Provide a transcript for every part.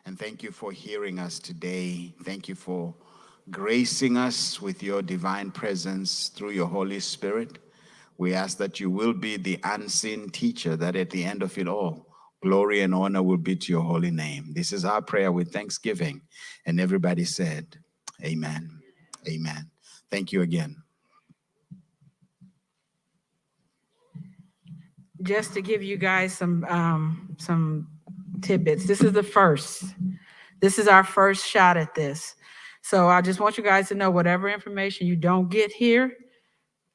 And thank you for hearing us today. Thank you for gracing us with your divine presence through your Holy Spirit. We ask that you will be the unseen teacher, that at the end of it all, glory and honor will be to your holy name. This is our prayer with thanksgiving. And everybody said, amen. Amen. Thank you again. Just to give you guys some tidbits. This is the first. This is our first shot at this. So I just want you guys to know whatever information you don't get here,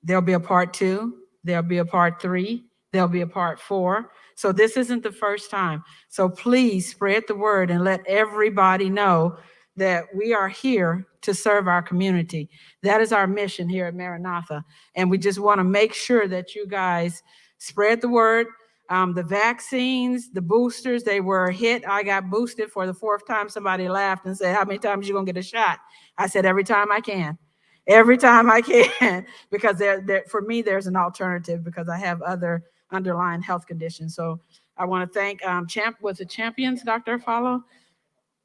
there'll be a part 2, there'll be a part 3, there'll be a part 4. So this isn't the first time. So please spread the word and let everybody know that we are here to serve our community. That is our mission here at Maranatha. And we just want to make sure that you guys spread the word. The vaccines, the boosters, they were a hit. I got boosted for the 4th time. Somebody laughed and said, how many times you gonna get a shot? I said, every time I can. Every time I can, because for me, there's an alternative because I have other underlying health conditions. So I want to thank Champions, Dr. Affalo?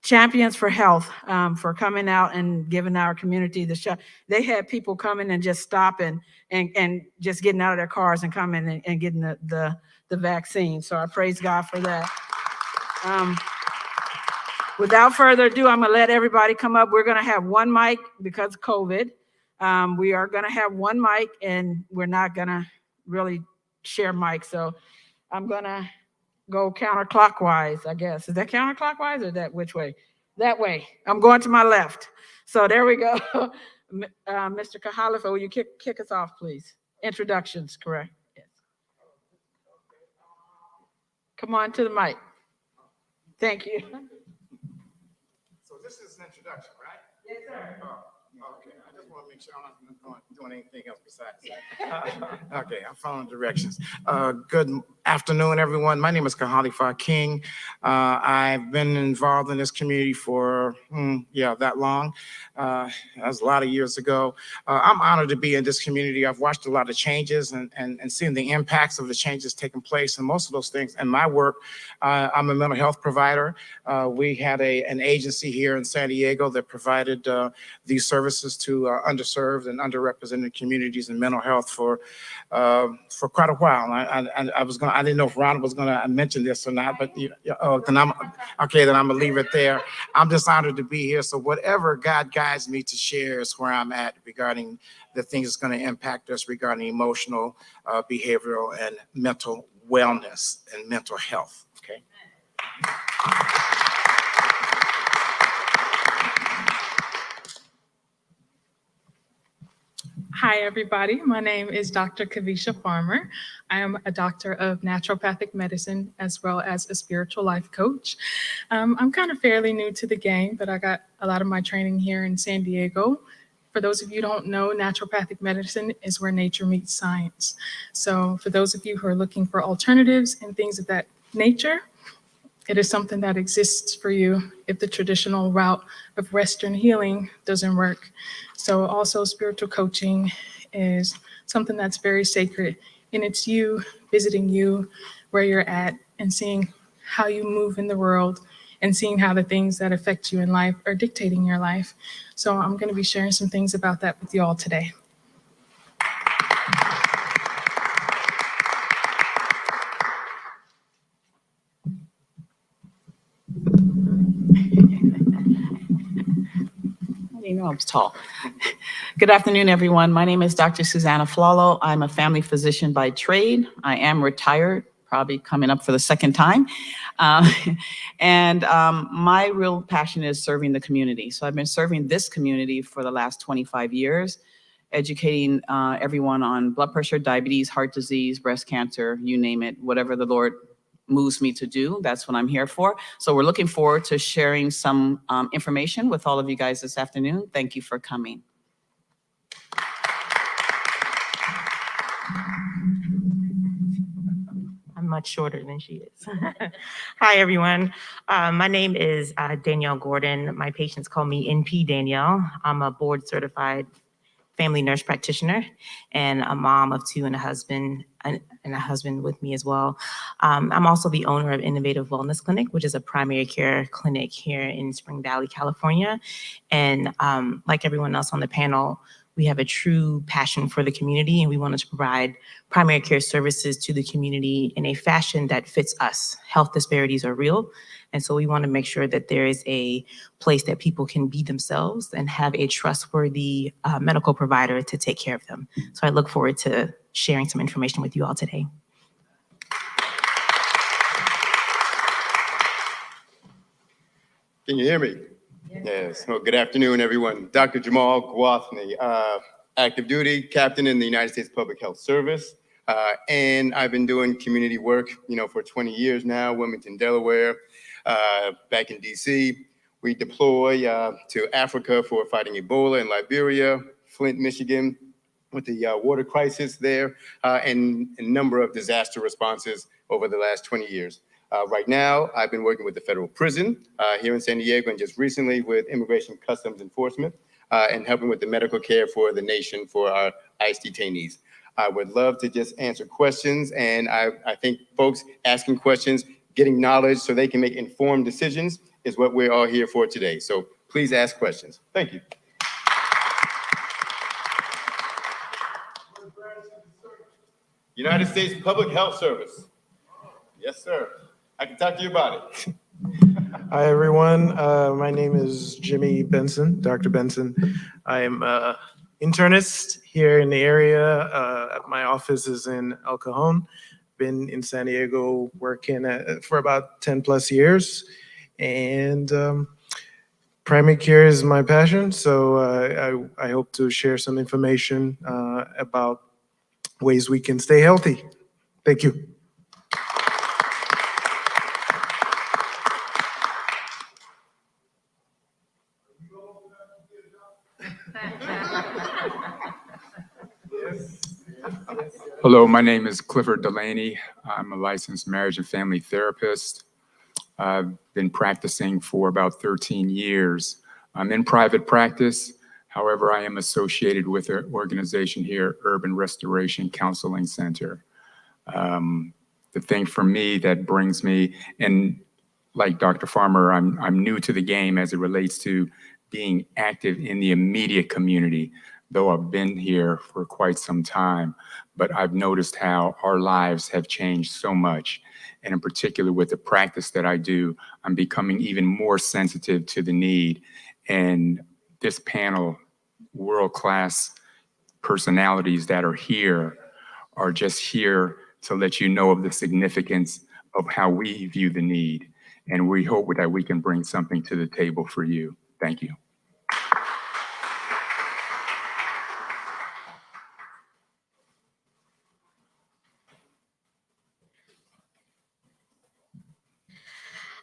Champions for Health for coming out and giving our community the shot. They had people coming and just stopping and just getting out of their cars and coming and getting the vaccine. So I praise God for that. Without further ado, I'm gonna let everybody come up. We're gonna have one mic because of COVID. We are gonna have one mic and we're not gonna really share mics. So I'm gonna go counterclockwise, I guess. Is that counterclockwise or that which way? That way. I'm going to my left. So there we go. Mr. Kahalifa, will you kick us off, please? Introductions, correct? Yes. Come on to the mic. Thank you. So this is an introduction, right? Yes, sir. Oh, okay. I just want to make sure I'm not doing anything else besides that. Okay, I'm following directions. Good afternoon, everyone. My name is Kahalifa King. I've been involved in this community for, that long. That was a lot of years ago. I'm honored to be in this community. I've watched a lot of changes and seen the impacts of the changes taking place, and most of those things in my work. I'm a mental health provider. We had an agency here in San Diego that provided these services to underserved and underrepresented communities in mental health for quite a while. I didn't know if Rhonda was going to mention this or not, but then I'm gonna leave it there. I'm just honored to be here. So whatever God guides me to share is where I'm at regarding the things that's going to impact us regarding emotional, behavioral, and mental wellness and mental health. Okay. Hi, everybody. My name is Dr. Keveisha Farmer. I am a doctor of naturopathic medicine as well as a spiritual life coach. I'm kind of fairly new to the game, but I got a lot of my training here in San Diego. For those of you who don't know, naturopathic medicine is where nature meets science. So for those of you who are looking for alternatives and things of that nature, it is something that exists for you if the traditional route of Western healing doesn't work. So also spiritual coaching is something that's very sacred, and it's you visiting you where you're at and seeing how you move in the world and seeing how the things that affect you in life are dictating your life. So I'm going to be sharing some things about that with you all today. You know I was tall. Good afternoon, everyone. My name is Dr. Suzanne Affalo. I'm a family physician by trade. I am retired, probably coming up for the second time. My real passion is serving the community. So I've been serving this community for the last 25 years, educating everyone on blood pressure, diabetes, heart disease, breast cancer, you name it, whatever the Lord moves me to do. That's what I'm here for. So we're looking forward to sharing some information with all of you guys this afternoon. Thank you for coming. I'm much shorter than she is. Hi, everyone. My name is Danielle Gordon. My patients call me NP Danielle. I'm a board certified family nurse practitioner and a mom of two and a husband with me as well. I'm also the owner of Innovative Wellness Clinic, which is a primary care clinic here in Spring Valley, California. And like everyone else on the panel, we have a true passion for the community, and we wanted to provide primary care services to the community in a fashion that fits us. Health disparities are real, and so we want to make sure that there is a place that people can be themselves and have a trustworthy medical provider to take care of them. So I look forward to sharing some information with you all today. Can you hear me? Yes. Well, good afternoon, everyone. Dr. Jamal Gwathney, active duty captain in the United States Public Health Service. And I've been doing community work, for 20 years now, Wilmington, Delaware, back in DC. We deploy to Africa for fighting Ebola in Liberia, Flint, Michigan, with the water crisis there, and a number of disaster responses over the last 20 years. Right now, I've been working with the federal prison here in San Diego, and just recently with Immigration Customs Enforcement, and helping with the medical care for the nation for our ICE detainees. I would love to just answer questions, and I think folks asking questions, getting knowledge so they can make informed decisions is what we're all here for today. So please ask questions. Thank you. United States Public Health Service. Yes, sir. I can talk to you about it. Hi, everyone. My name is Jimi Benson, Dr. Benson. I am an internist here in the area. My office is in El Cajon. Been in San Diego working for about 10 plus years. And primary care is my passion. So I hope to share some information about ways we can stay healthy. Thank you. Hello, my name is Clifford Delaney. I'm a licensed marriage and family therapist. I've been practicing for about 13 years. I'm in private practice. However, I am associated with an organization here, Urban Restoration Counseling Center. The thing for me that brings me, and like Dr. Farmer, I'm new to the game as it relates to being active in the immediate community, though I've been here for quite some time. But I've noticed how our lives have changed so much. And in particular with the practice that I do, I'm becoming even more sensitive to the need. And this panel, world-class personalities that are here are just here to let you know of the significance of how we view the need. And we hope that we can bring something to the table for you. Thank you.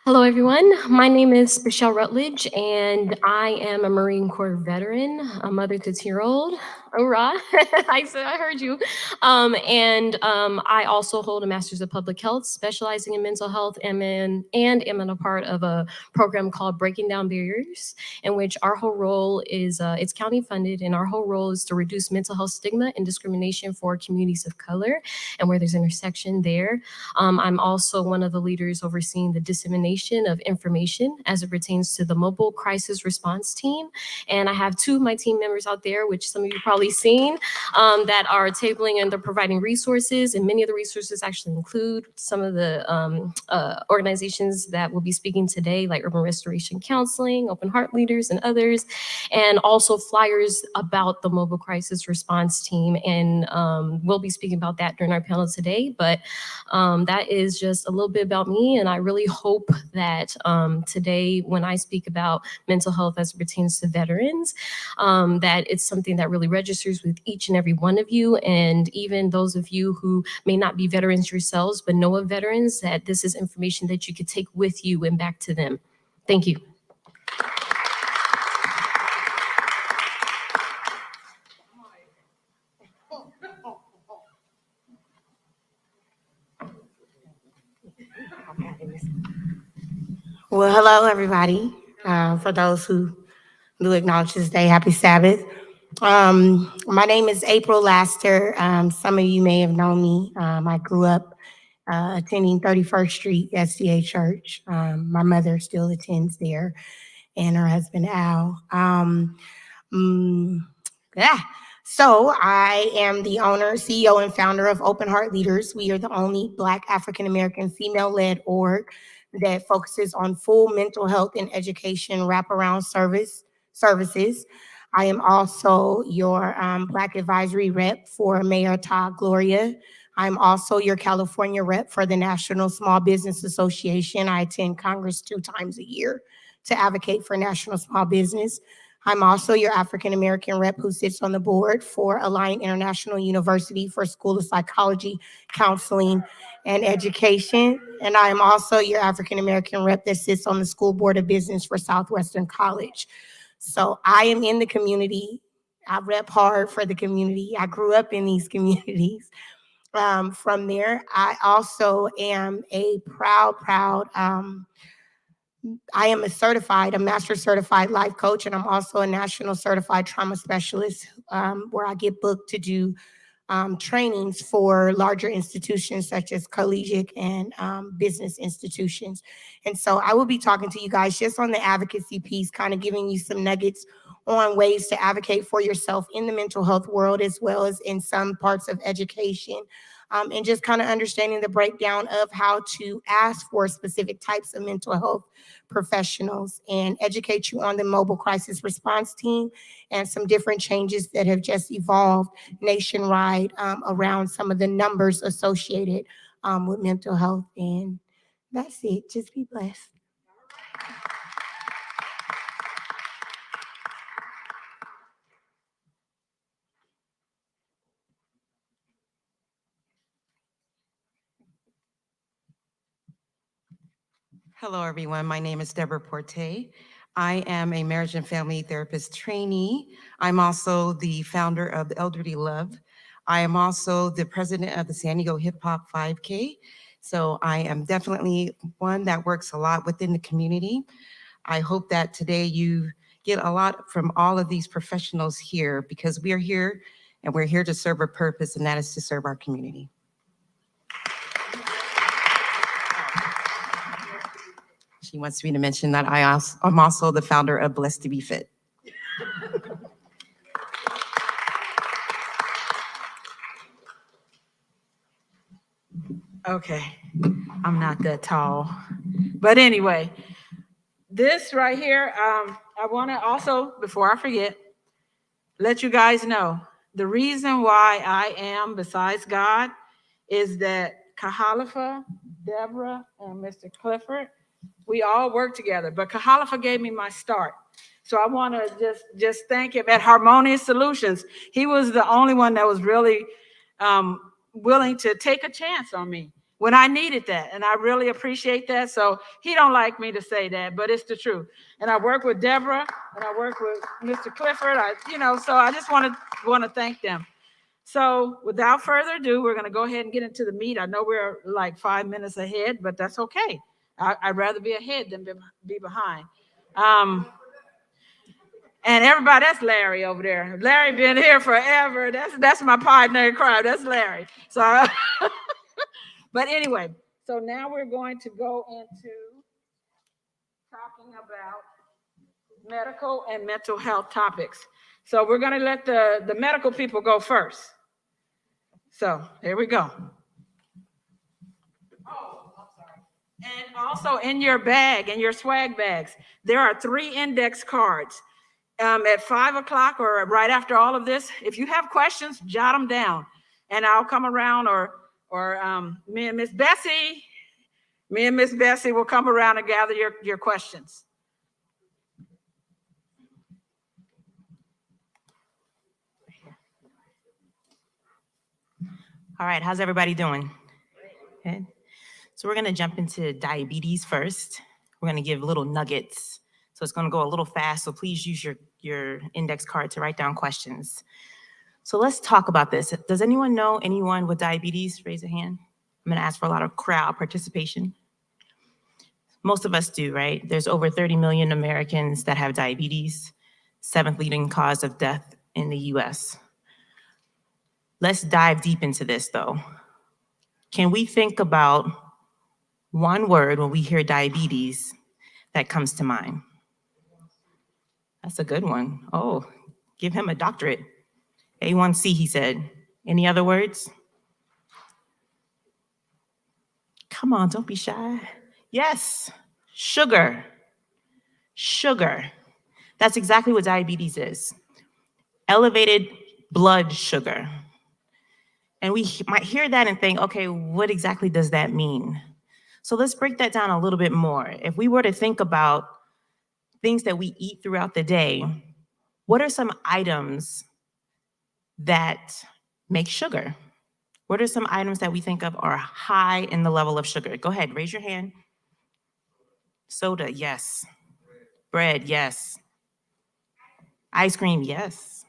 Hello, everyone. My name is Spshelle Rutledge, and I am a Marine Corps veteran, a mother to 2-year-old. Hoorah! I heard you. I also hold a Master's of Public Health, specializing in mental health, and am a part of a program called Breaking Down Barriers, in which our whole role is, it's county funded, and our whole role is to reduce mental health stigma and discrimination for communities of color and where there's intersection there. I'm also one of the leaders overseeing the dissemination of information as it pertains to the Mobile Crisis Response Team. And I have 2 of my team members out there, which some of you probably seen, that are tabling and they're providing resources. And many of the resources actually include some of the organizations that will be speaking today, like Urban Restoration Counseling, Open Heart Leaders, and others, and also flyers about the Mobile Crisis Response Team. And we'll be speaking about that during our panel today. But that is just a little bit about me. And I really hope that today, when I speak about mental health as it pertains to veterans, that it's something that really registers with each and every one of you. And even those of you who may not be veterans yourselves, but know of veterans, that this is information that you could take with you and back to them. Thank you. Well, hello, everybody. For those who do acknowledge this day, happy Sabbath. My name is April Laster. Some of you may have known me. I grew up attending 31st Street SDA Church. My mother still attends there, and her husband Al. Yeah. So I am the owner, CEO, and founder of Open Heart Leaders. We are the only Black African-American female-led org that focuses on full mental health and education wraparound services. I am also your Black advisory rep for Mayor Todd Gloria. I'm also your California rep for the National Small Business Association. I attend Congress 2 times a year to advocate for national small business. I'm also your African-American rep who sits on the board for Alliant International University for School of Psychology, Counseling, and Education. And I am also your African-American rep that sits on the School Board of Business for Southwestern College. So I am in the community. I rep hard for the community. I grew up in these communities. From there, I also am a proud, I am a master certified life coach, and I'm also a national certified trauma specialist, where I get booked to do trainings for larger institutions such as collegiate and business institutions. And so I will be talking to you guys just on the advocacy piece, kind of giving you some nuggets on ways to advocate for yourself in the mental health world, as well as in some parts of education. And just kind of understanding the breakdown of how to ask for specific types of mental health professionals and educate you on the mobile crisis response team and some different changes that have just evolved nationwide around some of the numbers associated with mental health. And that's it. Just be blessed. Hello, everyone. My name is Debra Portee. I am a marriage and family therapist trainee. I'm also the founder of the Elderly Love. I am also the president of the San Diego Hip Hop 5K. So I am definitely one that works a lot within the community. I hope that today you get a lot from all of these professionals here, because we are here and we're here to serve a purpose, and that is to serve our community. She wants me to mention that I'm also the founder of Blessed to Be Fit. Okay, I'm not that tall. But anyway, this right here, I want to also, before I forget, let you guys know the reason why I am besides God is that Kahalifa, Debra, and Mr. Clifford, we all work together, but Kahalifa gave me my start. So I want to just thank him at Harmonious Solutions. He was the only one that was really willing to take a chance on me when I needed that. And I really appreciate that. So he don't like me to say that, but it's the truth. And I work with Debra and I work with Mr. Clifford. So I just want to thank them. So without further ado, we're going to go ahead and get into the meat. I know we're like 5 minutes ahead, but that's okay. I'd rather be ahead than be behind. And everybody, that's Larry over there. Larry been here forever. That's my partner in crime. That's Larry. So, but anyway, so now we're going to go into talking about medical and mental health topics. So we're going to let the medical people go first. So here we go. And also in your bag, in your swag bags, there are 3 index cards. At 5 o'clock or right after all of this, if you have questions, jot them down. And I'll come around or me and Miss Bessie will come around and gather your questions. All right, how's everybody doing? Good. So we're gonna jump into diabetes first. We're gonna give little nuggets. So it's gonna go a little fast, so please use your index card to write down questions. So let's talk about this. Does anyone know anyone with diabetes? Raise a hand. I'm gonna ask for a lot of crowd participation. Most of us do, right? There's over 30 million Americans that have diabetes, 7th leading cause of death in the US. Let's dive deep into this though. Can we think about one word when we hear diabetes that comes to mind? That's a good one. Oh, give him a doctorate. A1C, he said. Any other words? Come on, don't be shy. Yes, sugar. Sugar. That's exactly what diabetes is. Elevated blood sugar. And we might hear that and think, okay, what exactly does that mean? So let's break that down a little bit more. If we were to think about things that we eat throughout the day, what are some items that make sugar? What are some items that we think of are high in the level of sugar? Go ahead, raise your hand. Soda, yes. Bread, yes. Ice cream, yes.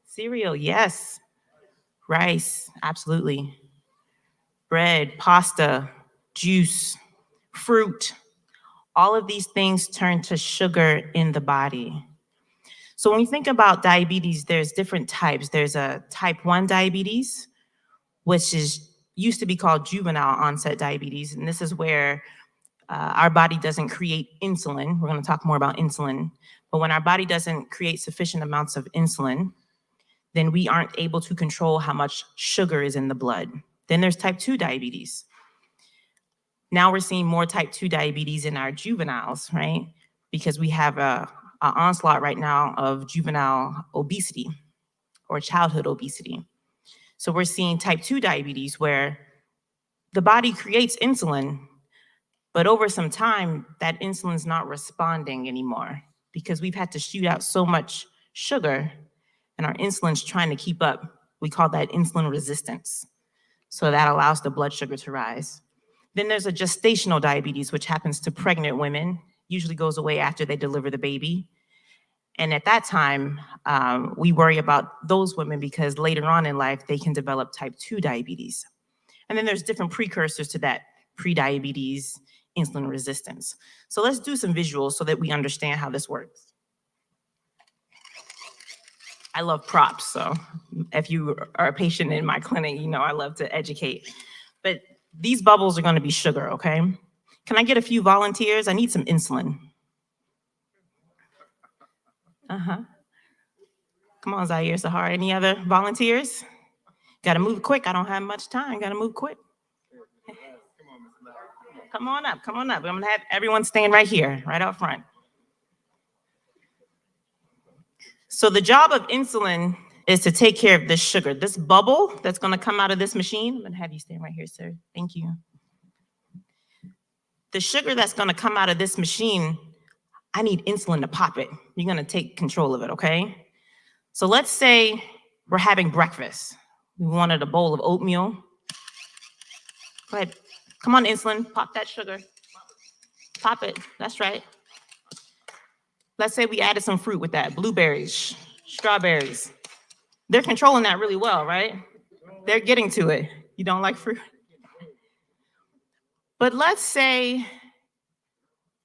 Cereal, yes. Rice, absolutely. Bread, pasta, juice, fruit. All of these things turn to sugar in the body. So when we think about diabetes, there's different types. There's a type 1 diabetes, which used to be called juvenile onset diabetes. And this is where our body doesn't create insulin. We're going to talk more about insulin. But when our body doesn't create sufficient amounts of insulin, then we aren't able to control how much sugar is in the blood. Then there's type 2 diabetes. Now we're seeing more type 2 diabetes in our juveniles, right? Because we have an onslaught right now of juvenile obesity or childhood obesity. So we're seeing type 2 diabetes where the body creates insulin, but over some time, that insulin's not responding anymore because we've had to shoot out so much sugar and our insulin's trying to keep up. We call that insulin resistance. So that allows the blood sugar to rise. Then there's a gestational diabetes, which happens to pregnant women, usually goes away after they deliver the baby. And at that time, we worry about those women because later on in life, they can develop type 2 diabetes. And then there's different precursors to that, pre-diabetes, insulin resistance. So let's do some visuals so that we understand how this works. I love props, so if you are a patient in my clinic, you know I love to educate. But these bubbles are going to be sugar, okay? Can I get a few volunteers? I need some insulin. Come on, Zaire, Sahar. Any other volunteers? Got to move quick. I don't have much time. Got to move quick. Come on up. Come on up. I'm going to have everyone stand right here, right out front. So the job of insulin is to take care of this sugar. This bubble that's going to come out of this machine. I'm going to have you stand right here, sir. Thank you. The sugar that's going to come out of this machine, I need insulin to pop it. You're going to take control of it, okay? So let's say we're having breakfast. We wanted a bowl of oatmeal. Go ahead. Come on, insulin. Pop that sugar. Pop it. That's right. Let's say we added some fruit with that. Blueberries, strawberries. They're controlling that really well, right? They're getting to it. You don't like fruit? But let's say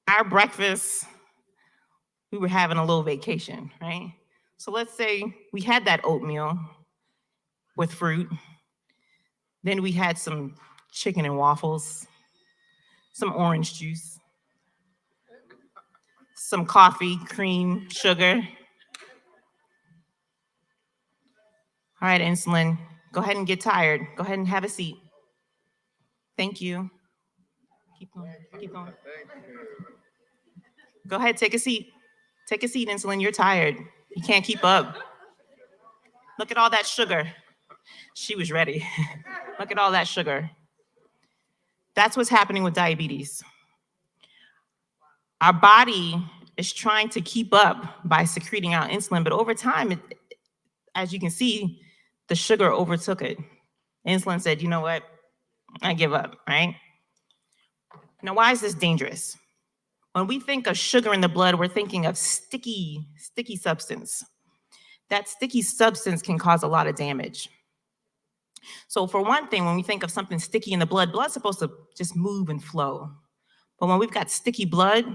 our breakfast, we were having a little vacation, right? So let's say we had that oatmeal with fruit. Then we had some chicken and waffles, some orange juice, some coffee, cream, sugar. All right, insulin, go ahead and get tired. Go ahead and have a seat. Thank you. Keep going, keep going. Go ahead, take a seat. Take a seat, insulin, you're tired. You can't keep up. Look at all that sugar. She was ready. Look at all that sugar. That's what's happening with diabetes. Our body is trying to keep up by secreting out insulin, but over time, as you can see, the sugar overtook it. Insulin said, you know what? I give up, right? Now, why is this dangerous? When we think of sugar in the blood, we're thinking of sticky substance. That sticky substance can cause a lot of damage. So for one thing, when we think of something sticky in the blood, blood's supposed to just move and flow. But when we've got sticky blood,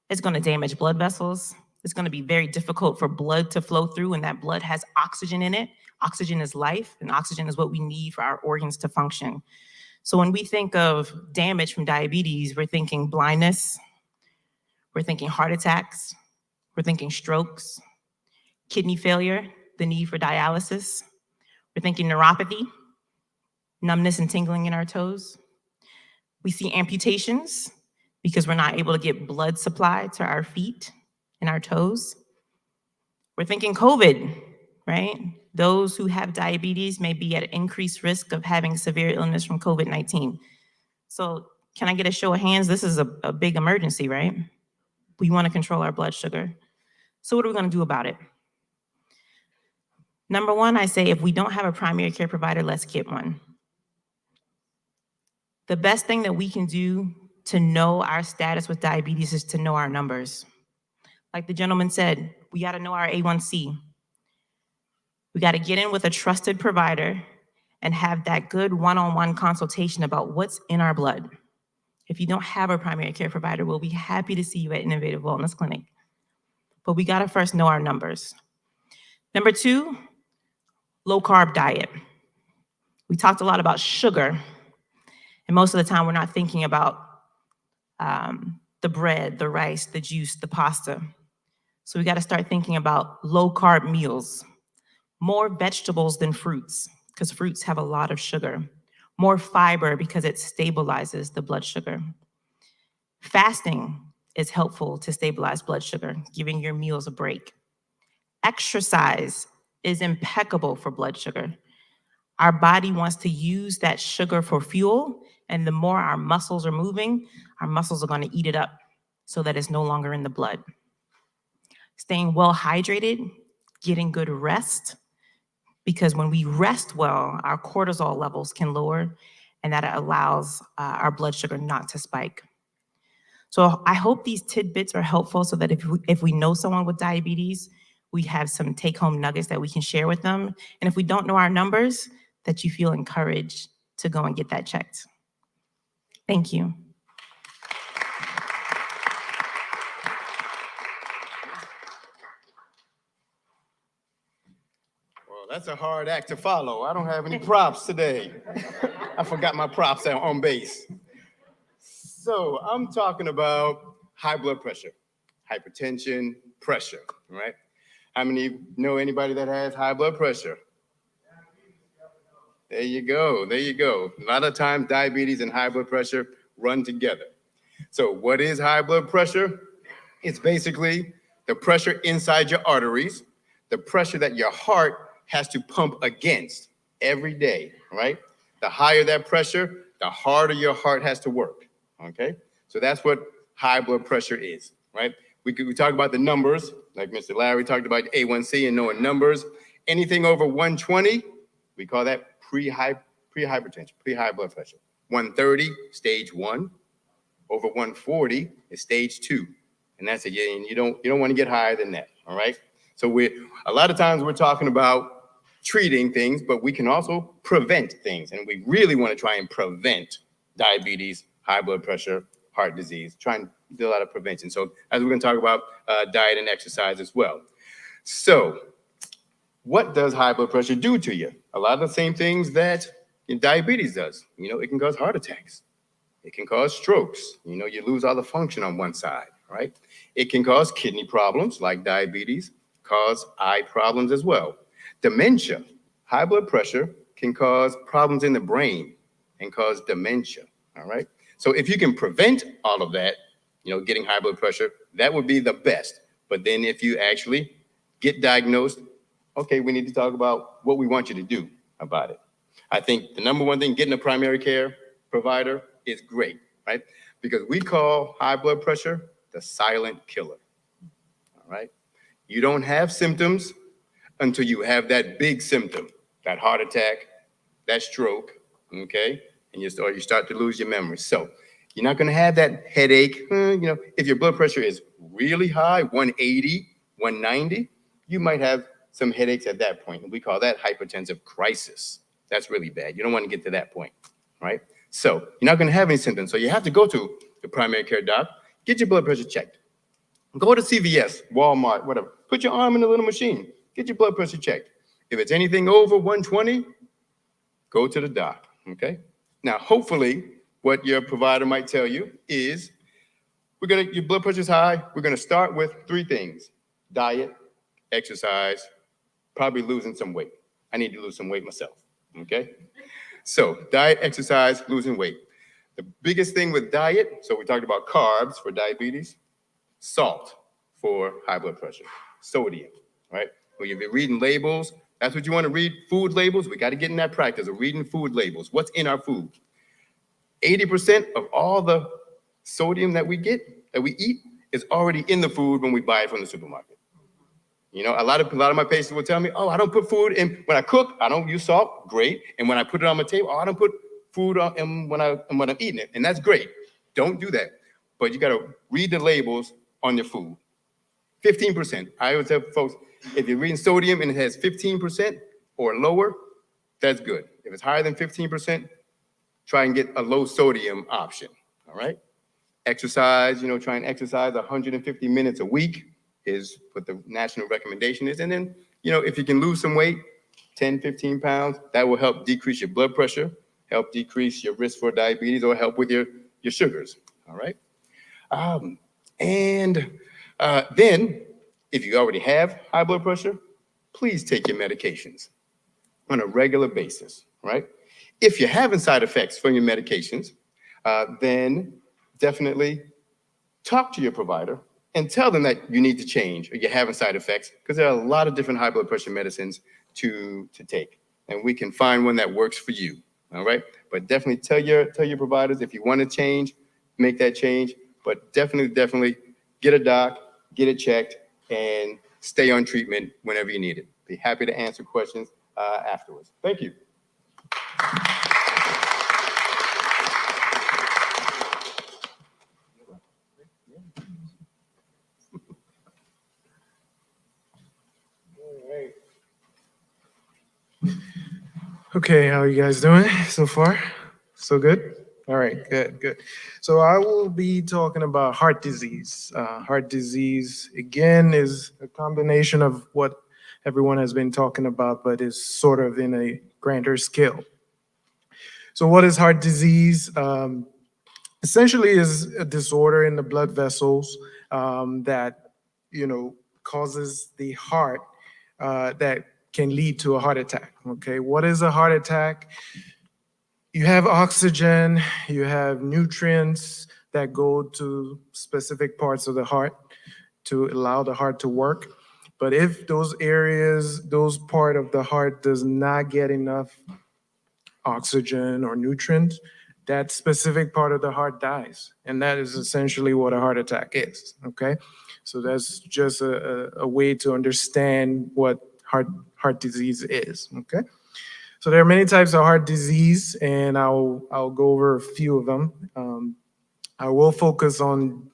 it's going to damage blood vessels. It's going to be very difficult for blood to flow through, and that blood has oxygen in it. Oxygen is life, and oxygen is what we need for our organs to function. So when we think of damage from diabetes, we're thinking blindness, we're thinking heart attacks, we're thinking strokes, kidney failure, the need for dialysis. We're thinking neuropathy, numbness and tingling in our toes. We see amputations because we're not able to get blood supply to our feet and our toes. We're thinking COVID, right? Those who have diabetes may be at increased risk of having severe illness from COVID-19. So can I get a show of hands? This is a big emergency, right? We want to control our blood sugar. So what are we going to do about it? Number one, I say if we don't have a primary care provider, let's get one. The best thing that we can do to know our status with diabetes is to know our numbers. Like the gentleman said, we got to know our A1C. We got to get in with a trusted provider and have that good one-on-one consultation about what's in our blood. If you don't have a primary care provider, we'll be happy to see you at Innovative Wellness Clinic. But we got to first know our numbers. Number two, low-carb diet. We talked a lot about sugar, and most of the time we're not thinking about the bread, the rice, the juice, the pasta. So we got to start thinking about low-carb meals. More vegetables than fruits, because fruits have a lot of sugar. More fiber, because it stabilizes the blood sugar. Fasting is helpful to stabilize blood sugar, giving your meals a break. Exercise is impeccable for blood sugar. Our body wants to use that sugar for fuel, and the more our muscles are moving, our muscles are going to eat it up so that it's no longer in the blood. Staying well hydrated, getting good rest, because when we rest well, our cortisol levels can lower, and that allows our blood sugar not to spike. So I hope these tidbits are helpful so that if we know someone with diabetes, we have some take-home nuggets that we can share with them. And if we don't know our numbers, that you feel encouraged to go and get that checked. Thank you. Well, that's a hard act to follow. I don't have any props today. I forgot my props on base. So I'm talking about high blood pressure, hypertension, pressure, right? How many know anybody that has high blood pressure? There you go, there you go. A lot of times diabetes and high blood pressure run together. So what is high blood pressure? It's basically the pressure inside your arteries, the pressure that your heart has to pump against every day, right? The higher that pressure, the harder your heart has to work, okay? So that's what high blood pressure is, right? We talk about the numbers, like Mr. Larry talked about A1C and knowing numbers. Anything over 120, we call that pre-hypertension, pre-high blood pressure. 130, stage 1. Over 140 is stage 2. And that's it. And you don't want to get higher than that, all right? So a lot of times we're talking about treating things, but we can also prevent things. And we really want to try and prevent diabetes, high blood pressure, heart disease, try and do a lot of prevention. So as we're going to talk about diet and exercise as well. So what does high blood pressure do to you? A lot of the same things that diabetes does. You know, it can cause heart attacks. It can cause strokes. You know, you lose all the function on one side, right? It can cause kidney problems like diabetes, cause eye problems as well. Dementia, high blood pressure can cause problems in the brain and cause dementia, all right? So if you can prevent all of that, you know, getting high blood pressure, that would be the best. But then if you actually get diagnosed, okay, we need to talk about what we want you to do about it. I think the number one thing, getting a primary care provider is great, right? Because we call high blood pressure the silent killer, all right? You don't have symptoms until you have that big symptom, that heart attack, that stroke, okay? And you start to lose your memory. So you're not gonna have that headache. You know, if your blood pressure is really high, 180, 190, you might have some headaches at that point. And we call that hypertensive crisis. That's really bad. You don't want to get to that point, right? So you're not going to have any symptoms. So you have to go to the primary care doc, get your blood pressure checked. Go to CVS, Walmart, whatever. Put your arm in the little machine. Get your blood pressure checked. If it's anything over 120, go to the doc, okay? Now, hopefully, what your provider might tell you is, your blood pressure's high, we're gonna start with 3 things: diet, exercise, probably losing some weight. I need to lose some weight myself, okay? So diet, exercise, losing weight. The biggest thing with diet, so we talked about carbs for diabetes, salt for high blood pressure, sodium, right? When you're reading labels, that's what you want to read, food labels. We got to get in that practice of reading food labels. What's in our food? 80% of all the sodium that we eat is already in the food when we buy it from the supermarket. You know, a lot of my patients will tell me, oh, I don't put food in, when I cook, I don't use salt, great. And when I put it on my table, oh, I don't put food on when I'm eating it, and that's great. Don't do that. But you got to read the labels on your food. 15%. I always tell folks, if you're reading sodium and it has 15% or lower, that's good. If it's higher than 15%, try and get a low sodium option, all right? Exercise, try and exercise 150 minutes a week is what the national recommendation is. And then, if you can lose some weight, 10, 15 pounds, that will help decrease your blood pressure, help decrease your risk for diabetes, or help with your sugars, all right? Then, if you already have high blood pressure, please take your medications on a regular basis, right? If you're having side effects from your medications, then definitely talk to your provider and tell them that you need to change or you're having side effects, because there are a lot of different high blood pressure medicines to take, and we can find one that works for you, all right? But definitely tell your providers if you want to change, make that change, but definitely get a doc, get it checked, and stay on treatment whenever you need it. Be happy to answer questions afterwards. Thank you. Okay, how are you guys doing so far? So good? All right, good. So I will be talking about heart disease. Heart disease, again, is a combination of what everyone has been talking about, but is sort of in a grander scale. So what is heart disease? Essentially is a disorder in the blood vessels that, causes the heart that can lead to a heart attack, okay? What is a heart attack? You have oxygen, you have nutrients that go to specific parts of the heart to allow the heart to work. But if those part of the heart does not get enough oxygen or nutrients, that specific part of the heart dies. And that is essentially what a heart attack is, okay? So that's just a way to understand what heart disease is, okay? So there are many types of heart disease, and I'll go over a few of them. I will focus on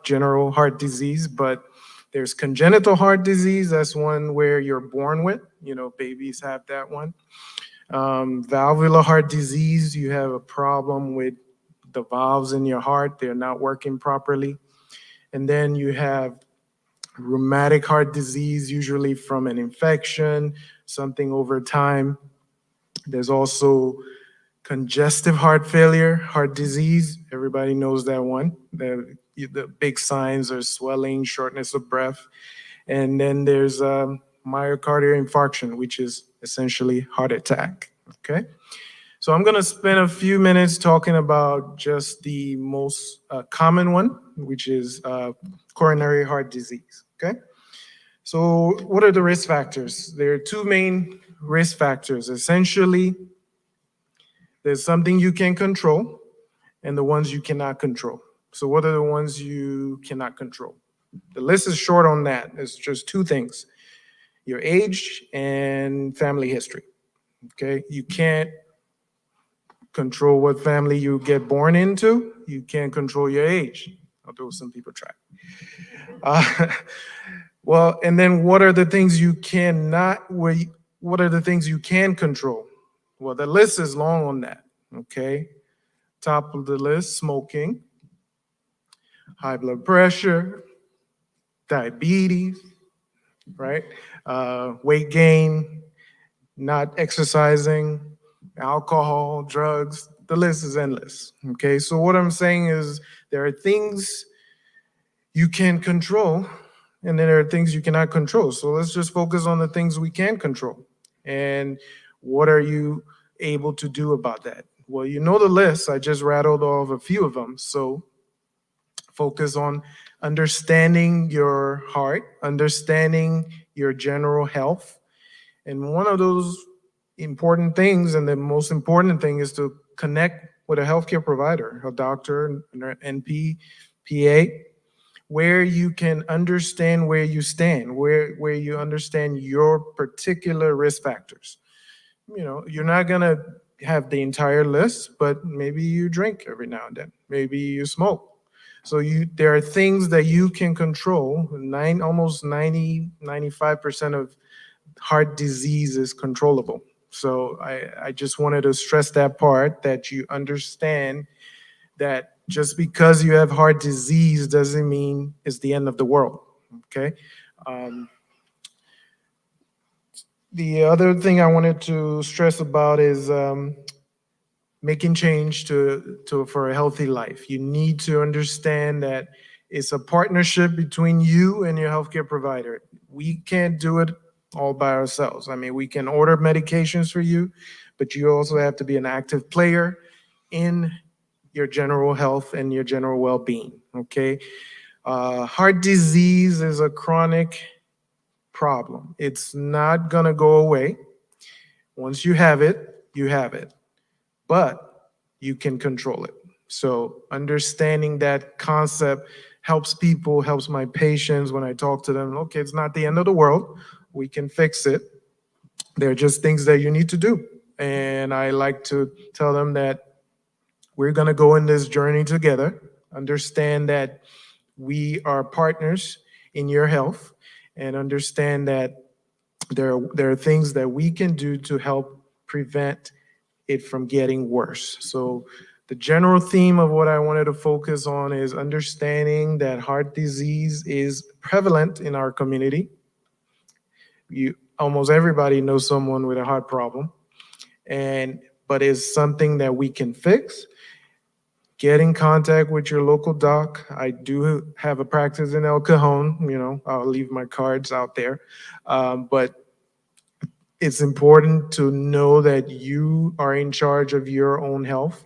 general heart disease, but there's congenital heart disease. That's one where you're born with, babies have that one. Valvular heart disease, you have a problem with the valves in your heart, they're not working properly. And then you have rheumatic heart disease, usually from an infection, something over time. There's also congestive heart failure, heart disease. Everybody knows that one. The big signs are swelling, shortness of breath. And then there's myocardial infarction, which is essentially heart attack, okay? So I'm gonna spend a few minutes talking about just the most common one, which is coronary heart disease, okay? So what are the risk factors? There are two main risk factors. Essentially, there's something you can control and the ones you cannot control. So what are the ones you cannot control? The list is short on that. It's just two things: your age and family history, okay? You can't control what family you get born into. You can't control your age, although some people try. Well, and then what are the things you cannot, what are the things you can control? Well, the list is long on that, okay? Top of the list: smoking, high blood pressure, diabetes, right? Weight gain, not exercising, alcohol, drugs, the list is endless. Okay, so what I'm saying is there are things you can control, and then there are things you cannot control. So let's just focus on the things we can control. And what are you able to do about that? Well, you know the list. I just rattled off a few of them. So focus on understanding your heart, understanding your general health. And one of those important things, and the most important thing, is to connect with a healthcare provider, a doctor, an NP, PA, where you can understand where you stand, where you understand your particular risk factors. You know, you're not gonna have the entire list, but maybe you drink every now and then, maybe you smoke. So there are things that you can control. Almost 95% of heart disease is controllable. So I just wanted to stress that part, that you understand that just because you have heart disease doesn't mean it's the end of the world, okay? The other thing I wanted to stress about is making change for a healthy life. You need to understand that it's a partnership between you and your healthcare provider. We can't do it all by ourselves. I mean, we can order medications for you, but you also have to be an active player in your general health and your general well-being, okay? Heart disease is a chronic problem. It's not gonna go away. Once you have it, you have it, but you can control it. So understanding that concept helps people, helps my patients when I talk to them. Okay, it's not the end of the world. We can fix it. They're just things that you need to do. And I like to tell them that we're gonna go in this journey together, understand that we are partners in your health, and understand that there are things that we can do to help prevent it from getting worse. So the general theme of what I wanted to focus on is understanding that heart disease is prevalent in our community. Almost everybody knows someone with a heart problem, but it's something that we can fix. Get in contact with your local doc. I do have a practice in El Cajon, you know, I'll leave my cards out there. But it's important to know that you are in charge of your own health,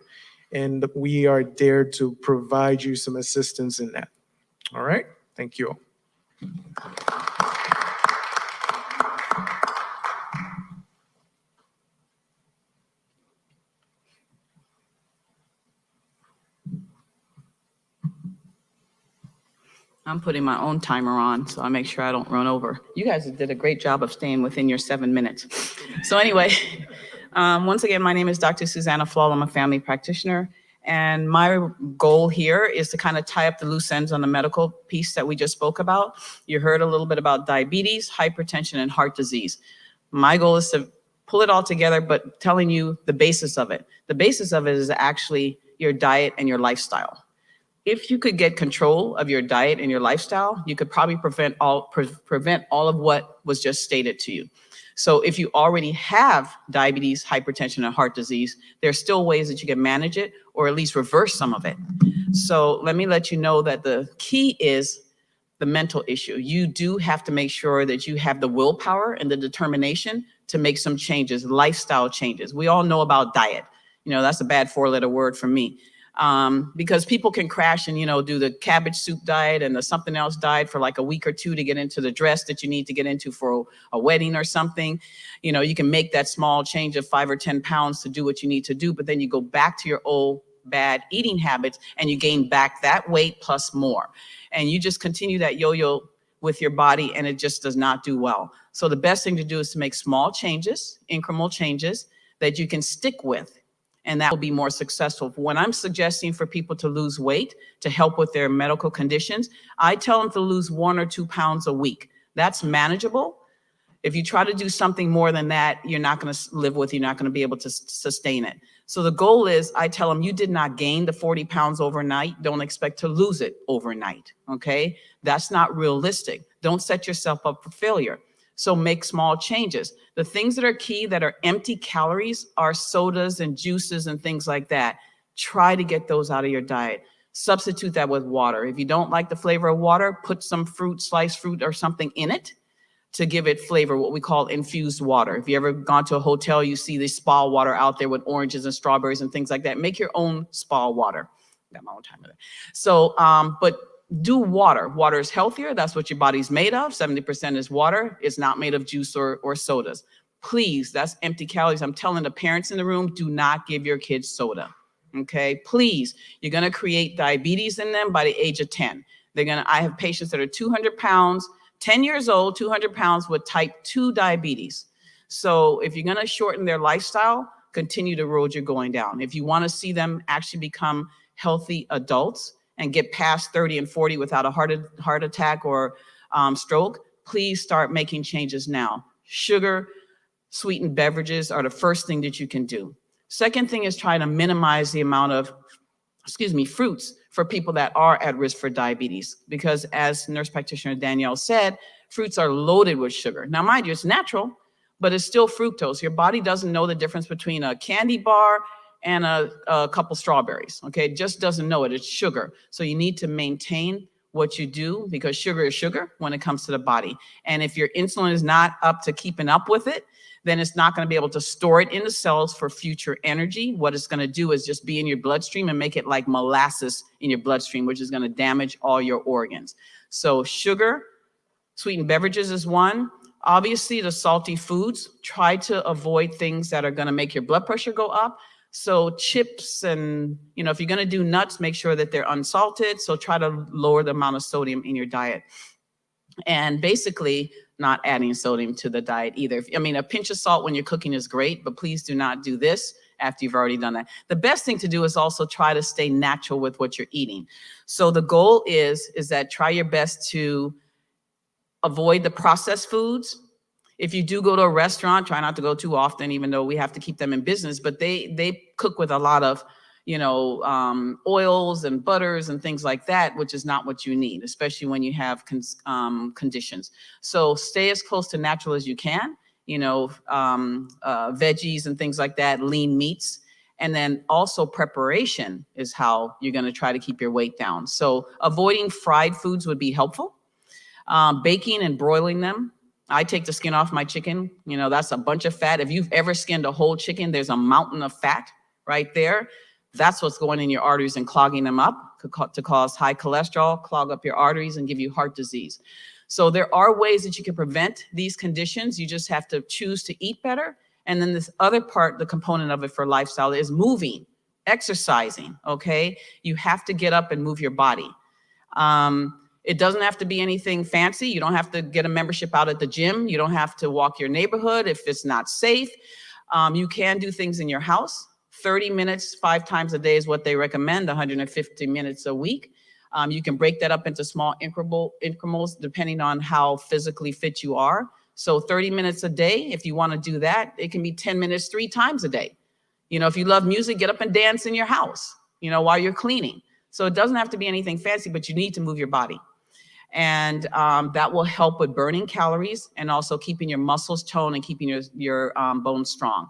and we are there to provide you some assistance in that. All right, thank you all. I'm putting my own timer on, so I make sure I don't run over. You guys did a great job of staying within your 7 minutes. So anyway, once again, my name is Dr. Suzanne Affalo. I'm a family practitioner. And my goal here is to kind of tie up the loose ends on the medical piece that we just spoke about. You heard a little bit about diabetes, hypertension, and heart disease. My goal is to pull it all together, but telling you the basis of it. The basis of it is actually your diet and your lifestyle. If you could get control of your diet and your lifestyle, you could probably prevent all of what was just stated to you. So if you already have diabetes, hypertension, and heart disease, there's still ways that you can manage it or at least reverse some of it. So let me let you know that the key is the mental issue. You do have to make sure that you have the willpower and the determination to make some changes, lifestyle changes. We all know about diet. You know, that's a bad 4-letter word for me. Because people can crash and, you know, do the cabbage soup diet and the something else diet for like a week or two to get into the dress that you need to get into for a wedding or something. You know, you can make that small change of 5 or 10 pounds to do what you need to do, but then you go back to your old bad eating habits and you gain back that weight plus more. And you just continue that yo-yo with your body and it just does not do well. So the best thing to do is to make small changes, incremental changes that you can stick with. And that will be more successful. When I'm suggesting for people to lose weight to help with their medical conditions, I tell them to lose 1 or 2 pounds a week. That's manageable. If you try to do something more than that, you're not going to live with, you're not going to be able to sustain it. So the goal is, I tell them, you did not gain the 40 pounds overnight. Don't expect to lose it overnight. Okay. That's not realistic. Don't set yourself up for failure. So make small changes. The things that are key that are empty calories are sodas and juices and things like that. Try to get those out of your diet. Substitute that with water. If you don't like the flavor of water, put some fruit, sliced fruit or something in it to give it flavor, what we call infused water. If you ever gone to a hotel, you see the spa water out there with oranges and strawberries and things like that. Make your own spa water. Got my own time with it. So, but do water. Water is healthier. That's what your body's made of. 70% is water. It's not made of juice or sodas. Please, that's empty calories. I'm telling the parents in the room, do not give your kids soda. Okay, please. You're going to create diabetes in them by the age of 10. I have patients that are 200 pounds, 10 years old, 200 pounds with type 2 diabetes. So if you're going to shorten their lifestyle, continue the road you're going down. If you want to see them actually become healthy adults and get past 30 and 40 without a heart attack or stroke, please start making changes now. Sugar, sweetened beverages are the first thing that you can do. Second thing is try to minimize the amount of, fruits for people that are at risk for diabetes, because as nurse practitioner Danielle said, fruits are loaded with sugar. Now, mind you, it's natural, but it's still fructose. Your body doesn't know the difference between a candy bar and a couple strawberries, okay? It just doesn't know it, it's sugar. So you need to maintain what you do, because sugar is sugar when it comes to the body. And if your insulin is not up to keeping up with it, then it's not going to be able to store it in the cells for future energy. What it's going to do is just be in your bloodstream and make it like molasses in your bloodstream, which is going to damage all your organs. So sugar, sweetened beverages is one. Obviously, the salty foods, try to avoid things that are going to make your blood pressure go up. So chips and, if you're going to do nuts, make sure that they're unsalted. So try to lower the amount of sodium in your diet. And basically, not adding sodium to the diet either. A pinch of salt when you're cooking is great, but please do not do this after you've already done that. The best thing to do is also try to stay natural with what you're eating. So the goal is that try your best to avoid the processed foods. If you do go to a restaurant, try not to go too often, even though we have to keep them in business, but they cook with a lot of oils and butters and things like that, which is not what you need, especially when you have conditions. So stay as close to natural as you can, veggies and things like that, lean meats. And then also preparation is how you're going to try to keep your weight down. So avoiding fried foods would be helpful. Baking and broiling them. I take the skin off my chicken. That's a bunch of fat. If you've ever skinned a whole chicken, there's a mountain of fat right there. That's what's going in your arteries and clogging them up to cause high cholesterol, clog up your arteries, and give you heart disease. So there are ways that you can prevent these conditions. You just have to choose to eat better. And then this other part, the component of it for lifestyle, is moving, exercising, okay? You have to get up and move your body. It doesn't have to be anything fancy. You don't have to get a membership out at the gym. You don't have to walk your neighborhood if it's not safe. You can do things in your house. 30 minutes, 5 times a day is what they recommend, 150 minutes a week. You can break that up into small increments depending on how physically fit you are. So 30 minutes a day, if you want to do that, it can be 10 minutes 3 times a day. If you love music, get up and dance in your house, while you're cleaning. So it doesn't have to be anything fancy, but you need to move your body. And that will help with burning calories and also keeping your muscles toned and keeping your bones strong.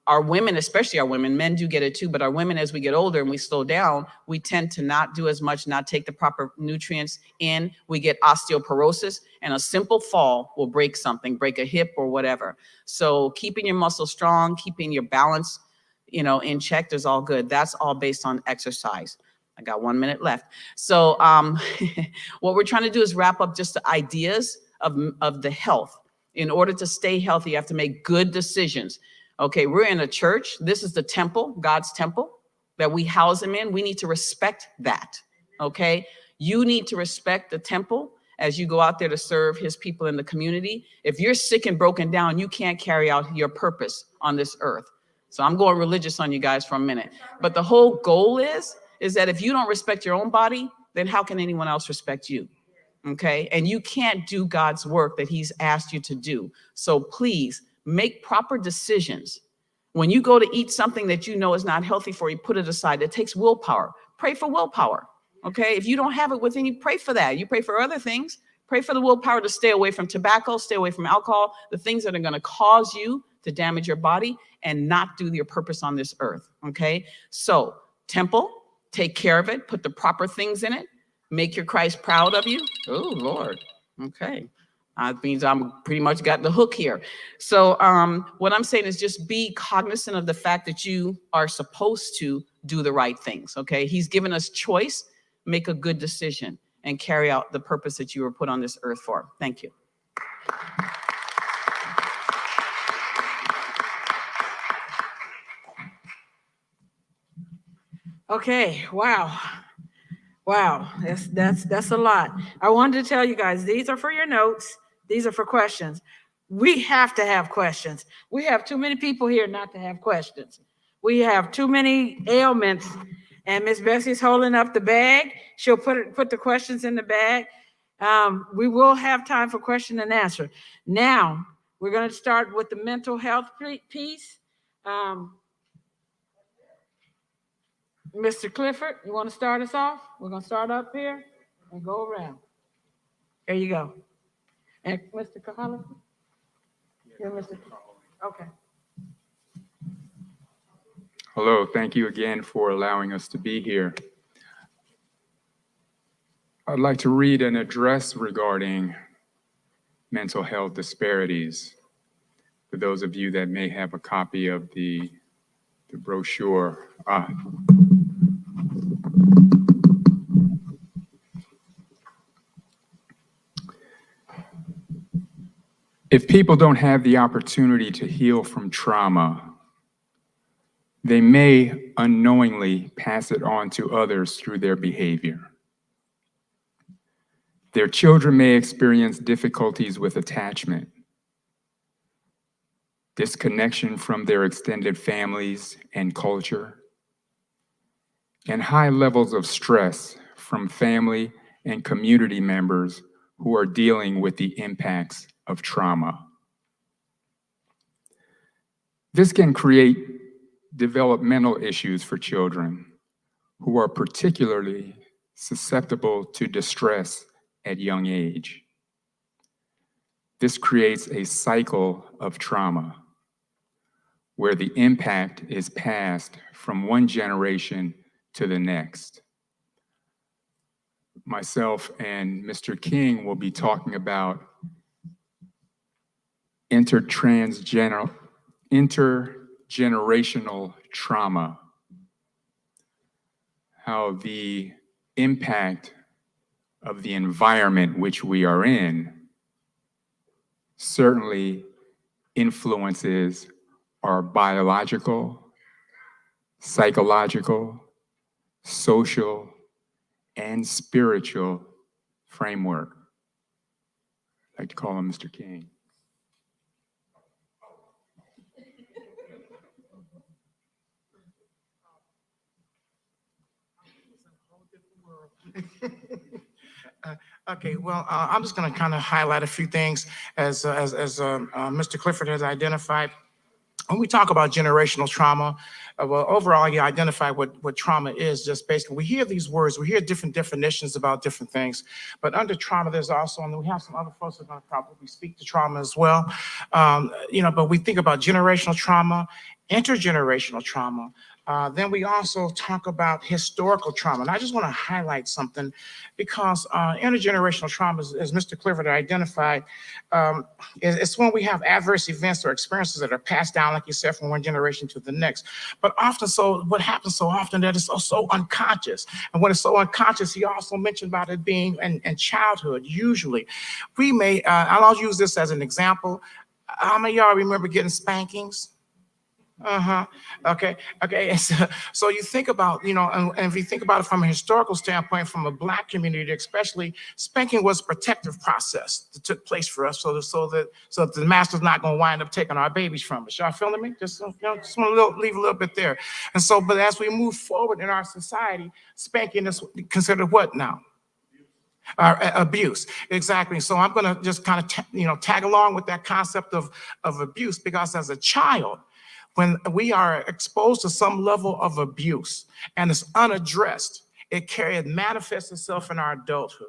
Our women, especially our women, men do get it too, but our women, as we get older and we slow down, we tend to not do as much, not take the proper nutrients in. We get osteoporosis, and a simple fall will break something, break a hip or whatever. So keeping your muscles strong, keeping your balance, in check is all good. That's all based on exercise. I got 1 minute left. So what we're trying to do is wrap up just the ideas of the health. In order to stay healthy, you have to make good decisions. Okay, we're in a church. This is the temple, God's temple that we house him in. We need to respect that, okay? You need to respect the temple as you go out there to serve his people in the community. If you're sick and broken down, you can't carry out your purpose on this earth. So I'm going religious on you guys for a minute. But the whole goal is that if you don't respect your own body, then how can anyone else respect you? okay? And you can't do God's work that he's asked you to do. So please make proper decisions. When you go to eat something that you know is not healthy for you, put it aside. It takes willpower. Pray for willpower, okay? If you don't have it within you, pray for that. You pray for other things. Pray for the willpower to stay away from tobacco, stay away from alcohol, the things that are going to cause you to damage your body and not do your purpose on this earth, okay? So temple, take care of it, put the proper things in it, make your Christ proud of you. Oh, Lord, okay. That means I'm pretty much got the hook here. So what I'm saying is just be cognizant of the fact that you are supposed to do the right things, okay? He's given us choice, make a good decision, and carry out the purpose that you were put on this earth for. Thank you. Okay, wow. Wow, that's a lot. I wanted to tell you guys, these are for your notes. These are for questions. We have to have questions. We have too many people here not to have questions. We have too many ailments, and Miss Bessie's holding up the bag. She'll put the questions in the bag. We will have time for question and answer. Now, we're going to start with the mental health piece. Mr. Clifford, you want to start us off? We're going to start up here and go around. There you go. And Mr. Kahalifa? Yeah, Mr. Okay. Hello, thank you again for allowing us to be here. I'd like to read an address regarding mental health disparities. For those of you that may have a copy of the brochure. If people don't have the opportunity to heal from trauma, they may unknowingly pass it on to others through their behavior. Their children may experience difficulties with attachment, disconnection from their extended families and culture, and high levels of stress from family and community members who are dealing with the impacts of trauma. This can create developmental issues for children who are particularly susceptible to distress at young age. This creates a cycle of trauma where the impact is passed from one generation to the next. Myself and Mr. King will be talking about intergenerational trauma, how the impact of the environment which we are in certainly influences our biological, psychological, social, and spiritual framework. I'd like to call him Mr. King. Okay, well, I'm just going to kind of highlight a few things as Mr. Clifford has identified. When we talk about generational trauma, well, overall, you identify what trauma is. Just basically, we hear these words, we hear different definitions about different things. But under trauma, there's also, and we have some other folks that are going to probably speak to trauma as well. But we think about generational trauma, intergenerational trauma. Then we also talk about historical trauma. And I just want to highlight something because intergenerational trauma, as Mr. Clifford identified, it's when we have adverse events or experiences that are passed down, like you said, from one generation to the next. But often, what happens so often that it's so unconscious. And when it's so unconscious, he also mentioned about it being in childhood, usually. We may, I'll use this as an example. How many of y'all remember getting spankings? Okay. So you think about, and if you think about it from a historical standpoint, from a Black community, especially, spanking was a protective process that took place for us, so that the master's not going to wind up taking our babies from us. Y'all feeling me? Just want to leave a little bit there. And so, but as we move forward in our society, spanking is considered what now? Abuse, exactly. So I'm going to just kind of tag along with that concept of abuse, because as a child, when we are exposed to some level of abuse and it's unaddressed, it manifests itself in our adulthood.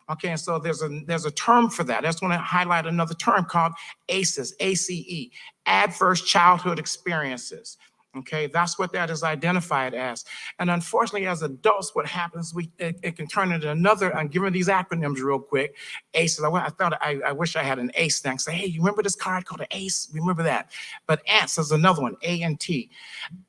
Okay, and so there's a term for that. I just want to highlight another term called ACEs, ACE, adverse childhood experiences. Okay, that's what that is identified as. And unfortunately, as adults, what happens, it can turn into another, I'm giving these acronyms real quick. ACEs, I wish I had an ACE thing. Say, hey, you remember this card called an ACE? Remember that. But ANTS is another one, ANT,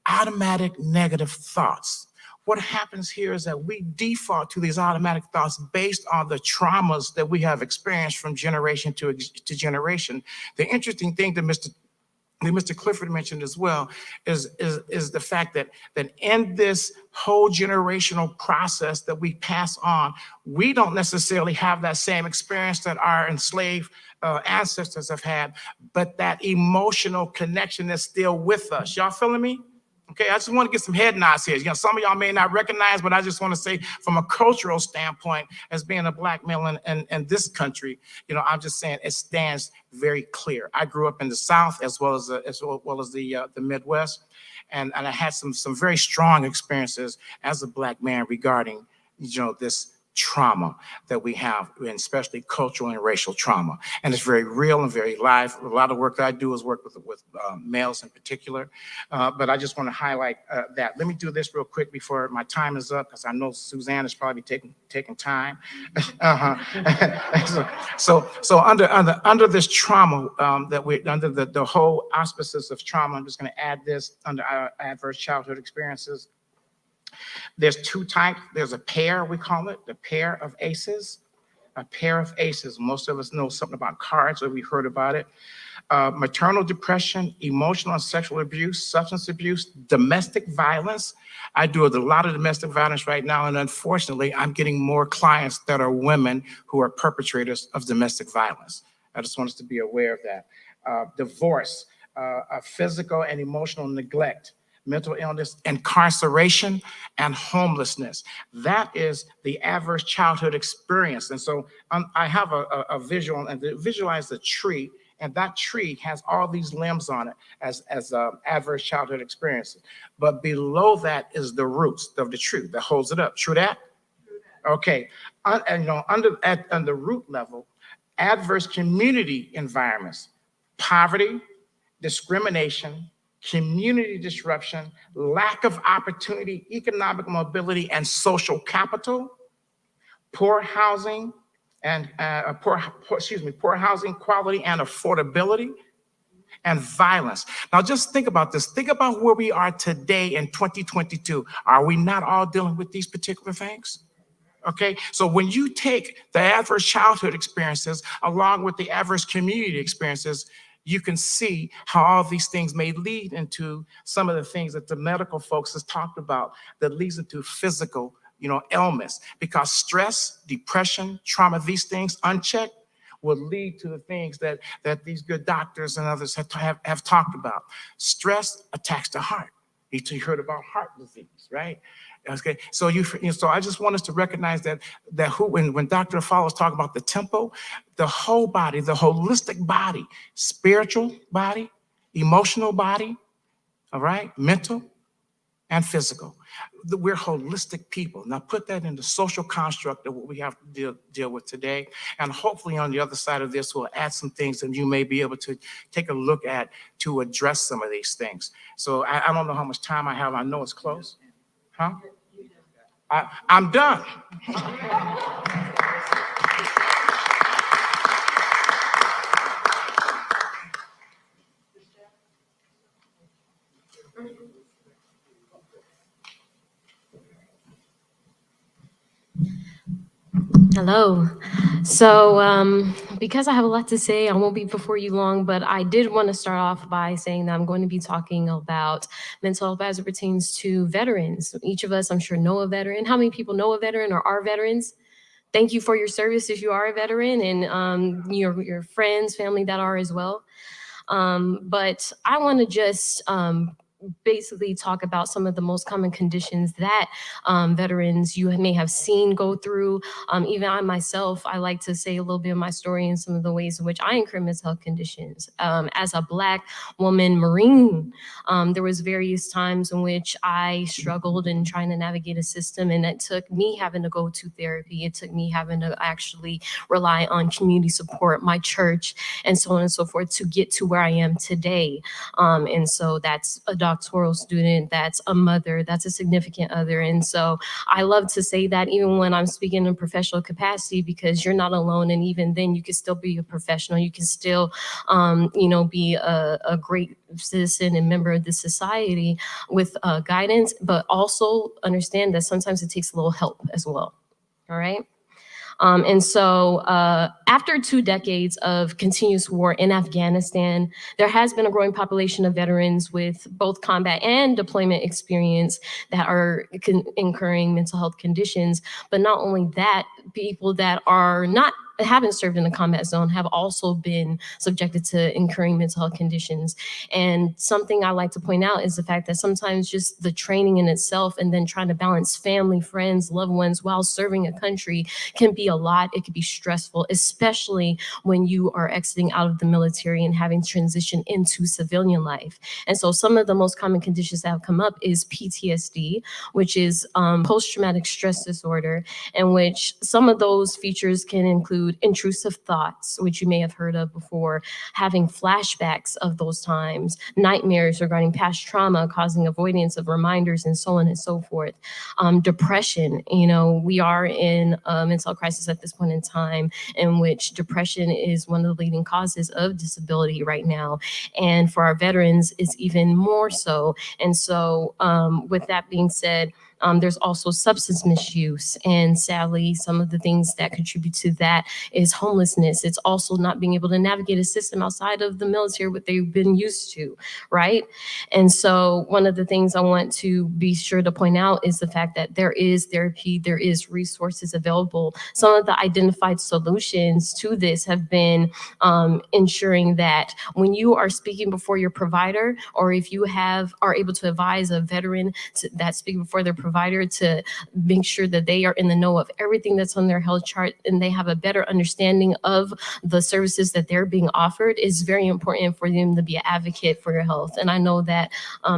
automatic negative thoughts. What happens here is that we default to these automatic thoughts based on the traumas that we have experienced from generation to generation. The interesting thing that Mr. Clifford mentioned as well is the fact that in this whole generational process that we pass on, we don't necessarily have that same experience that our enslaved ancestors have had, but that emotional connection is still with us. Y'all feeling me? Okay, I just want to get some head nods here. Some of y'all may not recognize, but I just want to say from a cultural standpoint, as being a Black male in this country, I'm just saying it stands very clear. I grew up in the South as well as the Midwest, and I had some very strong experiences as a Black man regarding this trauma that we have, and especially cultural and racial trauma. And it's very real and very live. A lot of work that I do is work with males in particular. But I just want to highlight that. Let me do this real quick before my time is up, because I know Suzanne is probably taking time. So under this trauma that under the whole auspices of trauma, I'm just going to add this under our adverse childhood experiences. There's two types. There's a pair, we call it, the pair of ACEs. A pair of ACEs. Most of us know something about cards, or we've heard about it. Maternal depression, emotional and sexual abuse, substance abuse, domestic violence. I do a lot of domestic violence right now, and unfortunately, I'm getting more clients that are women who are perpetrators of domestic violence. I just want us to be aware of that. Divorce, physical and emotional neglect, mental illness, incarceration, and homelessness. That is the adverse childhood experience. And so I have a visual, and visualize the tree, and that tree has all these limbs on it as adverse childhood experiences. But below that is the roots of the tree that holds it up. True that? Okay. And on the root level, adverse community environments, poverty, discrimination, community disruption, lack of opportunity, economic mobility, and social capital, poor housing, and poor housing quality and affordability, and violence. Now just think about this. Think about where we are today in 2022. Are we not all dealing with these particular things? Okay, so when you take the adverse childhood experiences along with the adverse community experiences, you can see how all these things may lead into some of the things that the medical folks has talked about that leads into physical, ailments, because stress, depression, trauma, these things unchecked will lead to the things that these good doctors and others have talked about. Stress attacks the heart. You heard about heart disease, right? Okay, so so I just want us to recognize that when Dr. Affalo is talking about the tempo, the whole body, the holistic body, spiritual body, emotional body, all right, mental and physical. We're holistic people. Now put that in the social construct of what we have to deal with today. And hopefully on the other side of this, we'll add some things that you may be able to take a look at to address some of these things. So I don't know how much time I have. I know it's close. Huh? I'm done. Hello. So because I have a lot to say, I won't be before you long, but I did want to start off by saying that I'm going to be talking about mental health as it pertains to veterans. Each of us, I'm sure, know a veteran. How many people know a veteran or are veterans? Thank you for your service if you are a veteran, and your friends, family that are as well. But I want to just basically talk about some of the most common conditions that veterans you may have seen go through. Even I myself, I like to say a little bit of my story and some of the ways in which I incur mental health conditions. As a Black woman Marine, there was various times in which I struggled in trying to navigate a system, and it took me having to go to therapy. It took me having to actually rely on community support, my church, and so on and so forth to get to where I am today. And so that's a doctoral student, that's a mother, that's a significant other. And so I love to say that even when I'm speaking in professional capacity, because you're not alone. And even then you can still be a professional. You can still, be a great citizen and member of the society with guidance, but also understand that sometimes it takes a little help as well. All right. And so after 2 decades of continuous war in Afghanistan, there has been a growing population of veterans with both combat and deployment experience that are incurring mental health conditions. But not only that, people that haven't served in a combat zone have also been subjected to incurring mental health conditions. And something I like to point out is the fact that sometimes just the training in itself and then trying to balance family, friends, loved ones while serving a country can be a lot. It can be stressful, especially when you are exiting out of the military and having transitioned into civilian life. And so some of the most common conditions that have come up is PTSD, which is post-traumatic stress disorder, in which some of those features can include intrusive thoughts, which you may have heard of before, having flashbacks of those times, nightmares regarding past trauma, causing avoidance of reminders, and so on and so forth. Depression, we are in a mental health crisis at this point in time, in which depression is one of the leading causes of disability right now. And for our veterans, it's even more so. And so with that being said, there's also substance misuse. And sadly, some of the things that contribute to that is homelessness. It's also not being able to navigate a system outside of the military, what they've been used to, right? And so one of the things I want to be sure to point out is the fact that there is therapy, there is resources available. Some of the identified solutions to this have been ensuring that when you are speaking before your provider, or if you are able to advise a veteran that's speaking before their provider, to make sure that they are in the know of everything that's on their health chart and they have a better understanding of the services that they're being offered, is very important for them to be an advocate for your health. And I know that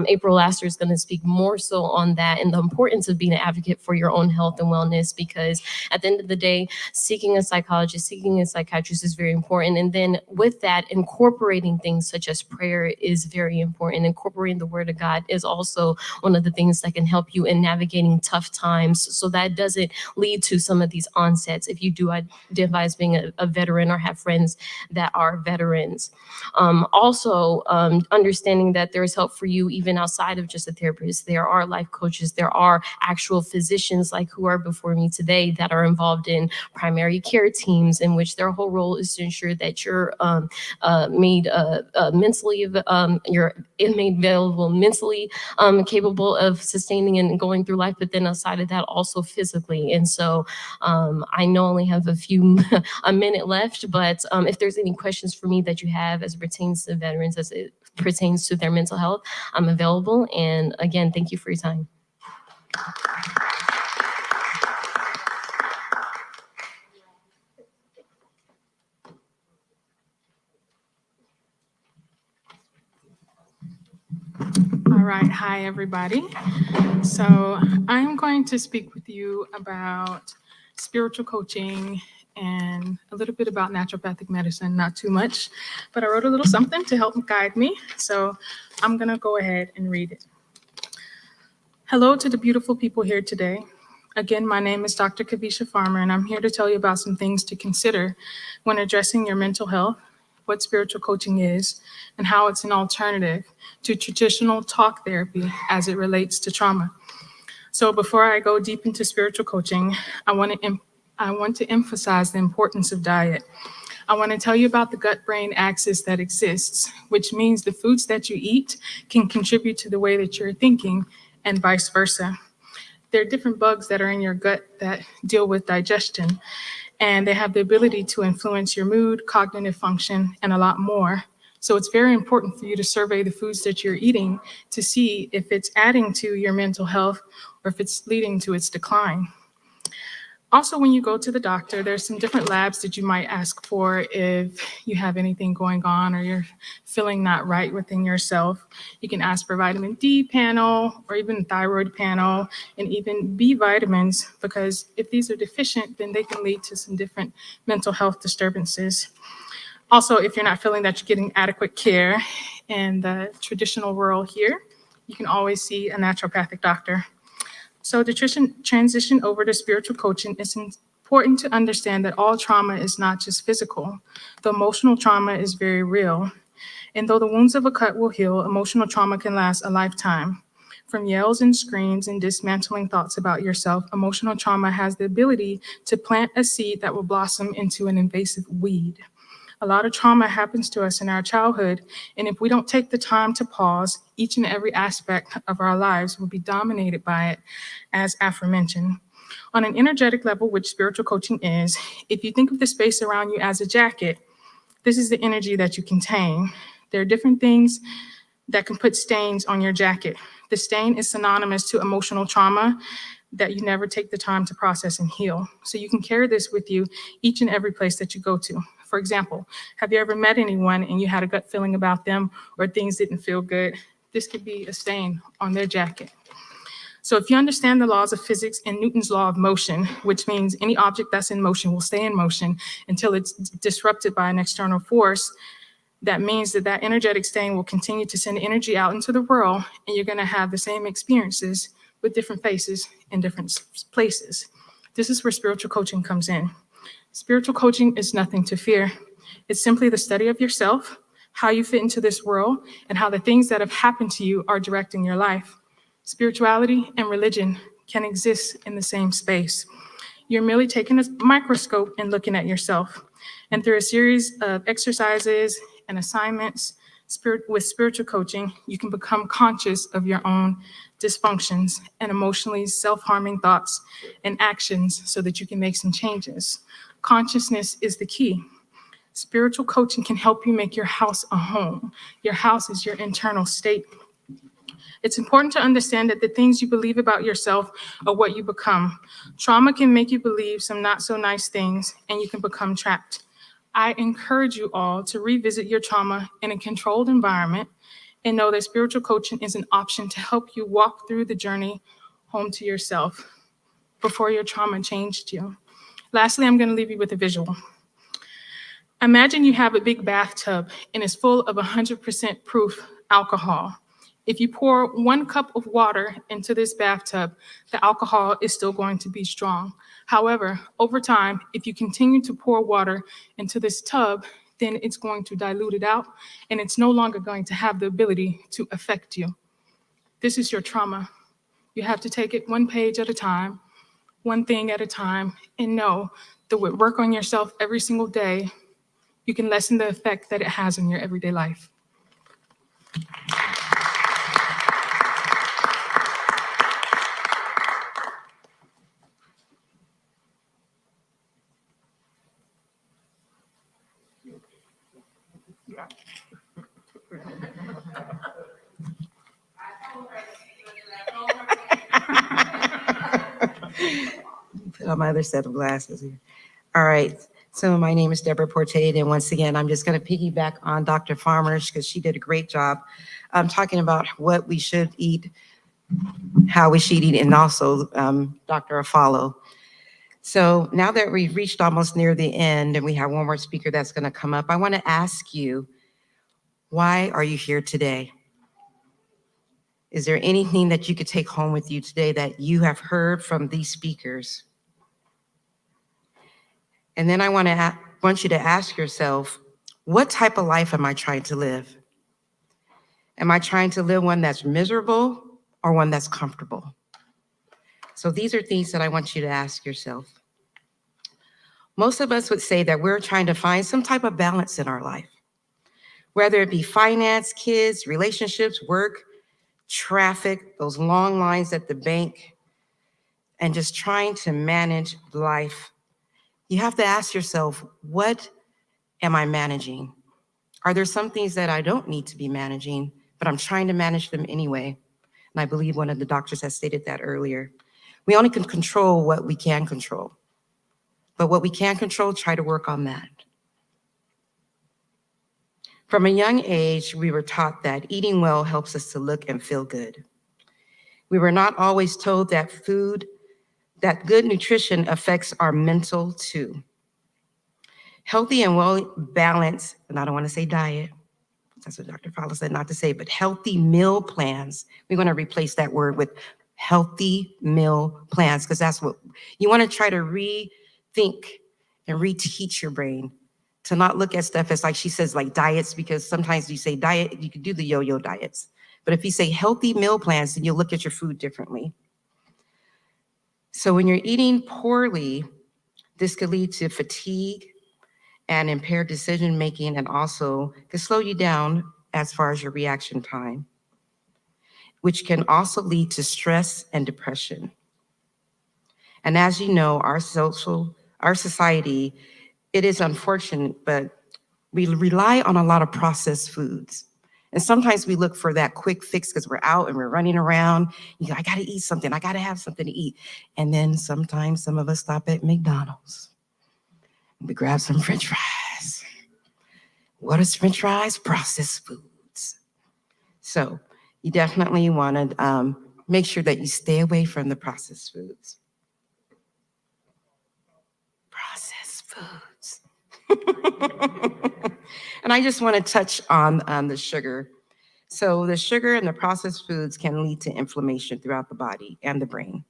April Laster is going to speak more so on that and the importance of being an advocate for your own health and wellness, because at the end of the day, seeking a psychologist, seeking a psychiatrist is very important. And then with that, incorporating things such as prayer is very important. Incorporating the word of God is also one of the things that can help you in navigating tough times, so that doesn't lead to some of these onsets if you do identify as being a veteran or have friends that are veterans. Also, understanding that there is help for you even outside of just a therapist. There are life coaches, there are actual physicians like who are before me today that are involved in primary care teams, in which their whole role is to ensure that you're made mentally, you're made available mentally, capable of sustaining and going through life, but then outside of that also physically. And so I know I only have a minute left, but if there's any questions for me that you have as it pertains to veterans, as it pertains to their mental health, I'm available. And again, thank you for your time. All right, hi everybody. So I'm going to speak with you about spiritual coaching and a little bit about naturopathic medicine, not too much, but I wrote a little something to help guide me. So I'm gonna go ahead and read it. Hello to the beautiful people here today. Again, my name is Dr. Keveisha Farmer, and I'm here to tell you about some things to consider when addressing your mental health, what spiritual coaching is, and how it's an alternative to traditional talk therapy as it relates to trauma. So before I go deep into spiritual coaching, I want to emphasize the importance of diet. I want to tell you about the gut-brain axis that exists, which means the foods that you eat can contribute to the way that you're thinking and vice versa. There are different bugs that are in your gut that deal with digestion, and they have the ability to influence your mood, cognitive function, and a lot more. So it's very important for you to survey the foods that you're eating to see if it's adding to your mental health or if it's leading to its decline. Also, when you go to the doctor, there's some different labs that you might ask for if you have anything going on or you're feeling not right within yourself. You can ask for vitamin D panel or even thyroid panel and even B vitamins, because if these are deficient, then they can lead to some different mental health disturbances. Also, if you're not feeling that you're getting adequate care in the traditional world here, you can always see a naturopathic doctor. So to transition over to spiritual coaching, it's important to understand that all trauma is not just physical. The emotional trauma is very real. And though the wounds of a cut will heal, emotional trauma can last a lifetime. From yells and screams and dismantling thoughts about yourself, emotional trauma has the ability to plant a seed that will blossom into an invasive weed. A lot of trauma happens to us in our childhood, and if we don't take the time to pause, each and every aspect of our lives will be dominated by it, as aforementioned. On an energetic level, which spiritual coaching is, if you think of the space around you as a jacket, this is the energy that you contain. There are different things that can put stains on your jacket. The stain is synonymous to emotional trauma that you never take the time to process and heal. So you can carry this with you each and every place that you go to. For example, have you ever met anyone and you had a gut feeling about them or things didn't feel good? This could be a stain on their jacket. So if you understand the laws of physics and Newton's law of motion, which means any object that's in motion will stay in motion until it's disrupted by an external force, that means that that energetic stain will continue to send energy out into the world, and you're gonna have the same experiences with different faces in different places. This is where spiritual coaching comes in. Spiritual coaching is nothing to fear. It's simply the study of yourself, how you fit into this world, and how the things that have happened to you are directing your life. Spirituality and religion can exist in the same space. You're merely taking a microscope and looking at yourself. And through a series of exercises and assignments with spiritual coaching, you can become conscious of your own dysfunctions and emotionally self-harming thoughts and actions so that you can make some changes. Consciousness is the key. Spiritual coaching can help you make your house a home. Your house is your internal state. It's important to understand that the things you believe about yourself are what you become. Trauma can make you believe some not so nice things, and you can become trapped. I encourage you all to revisit your trauma in a controlled environment and know that spiritual coaching is an option to help you walk through the journey home to yourself before your trauma changed you. Lastly, I'm going to leave you with a visual. Imagine you have a big bathtub and it's full of 100% proof alcohol. If you pour 1 cup of water into this bathtub, the alcohol is still going to be strong. However, over time, if you continue to pour water into this tub, then it's going to dilute it out and it's no longer going to have the ability to affect you. This is your trauma. You have to take it 1 page at a time, one thing at a time, and know that with work on yourself every single day, you can lessen the effect that it has in your everyday life. Put on my other set of glasses here. All right. So my name is Debra Portee, and once again, I'm just going to piggyback on Dr. Farmer's because she did a great job talking about what we should eat, how we should eat, and also Dr. Affalo. So now that we've reached almost near the end and we have one more speaker that's going to come up, I want to ask you, why are you here today? Is there anything that you could take home with you today that you have heard from these speakers? And then I want you to ask yourself, what type of life am I trying to live? Am I trying to live one that's miserable or one that's comfortable? So these are things that I want you to ask yourself. Most of us would say that we're trying to find some type of balance in our life, whether it be finance, kids, relationships, work, traffic, those long lines at the bank, and just trying to manage life. You have to ask yourself, what am I managing? Are there some things that I don't need to be managing, but I'm trying to manage them anyway? And I believe one of the doctors has stated that earlier. We only can control what we can control. But what we can't control, try to work on that. From a young age, we were taught that eating well helps us to look and feel good. We were not always told that that good nutrition affects our mental too. Healthy and well-balanced, and I don't want to say diet, that's what Dr. Fowler said not to say, but healthy meal plans. We're going to replace that word with healthy meal plans, because that's what you want to try to rethink and reteach your brain to not look at stuff as, like she says, like diets, because sometimes you say diet, you can do the yo-yo diets. But if you say healthy meal plans, then you'll look at your food differently. So when you're eating poorly, this could lead to fatigue and impaired decision-making, and also can slow you down as far as your reaction time, which can also lead to stress and depression. And as you know, our society, it is unfortunate, but we rely on a lot of processed foods. And sometimes we look for that quick fix because we're out and we're running around. You go, I gotta eat something, I gotta have something to eat. And then sometimes some of us stop at McDonald's. We grab some French fries. What is French fries? Processed foods. So you definitely want to make sure that you stay away from the processed foods. Processed foods. And I just want to touch on the sugar. So the sugar and the processed foods can lead to inflammation throughout the body and the brain,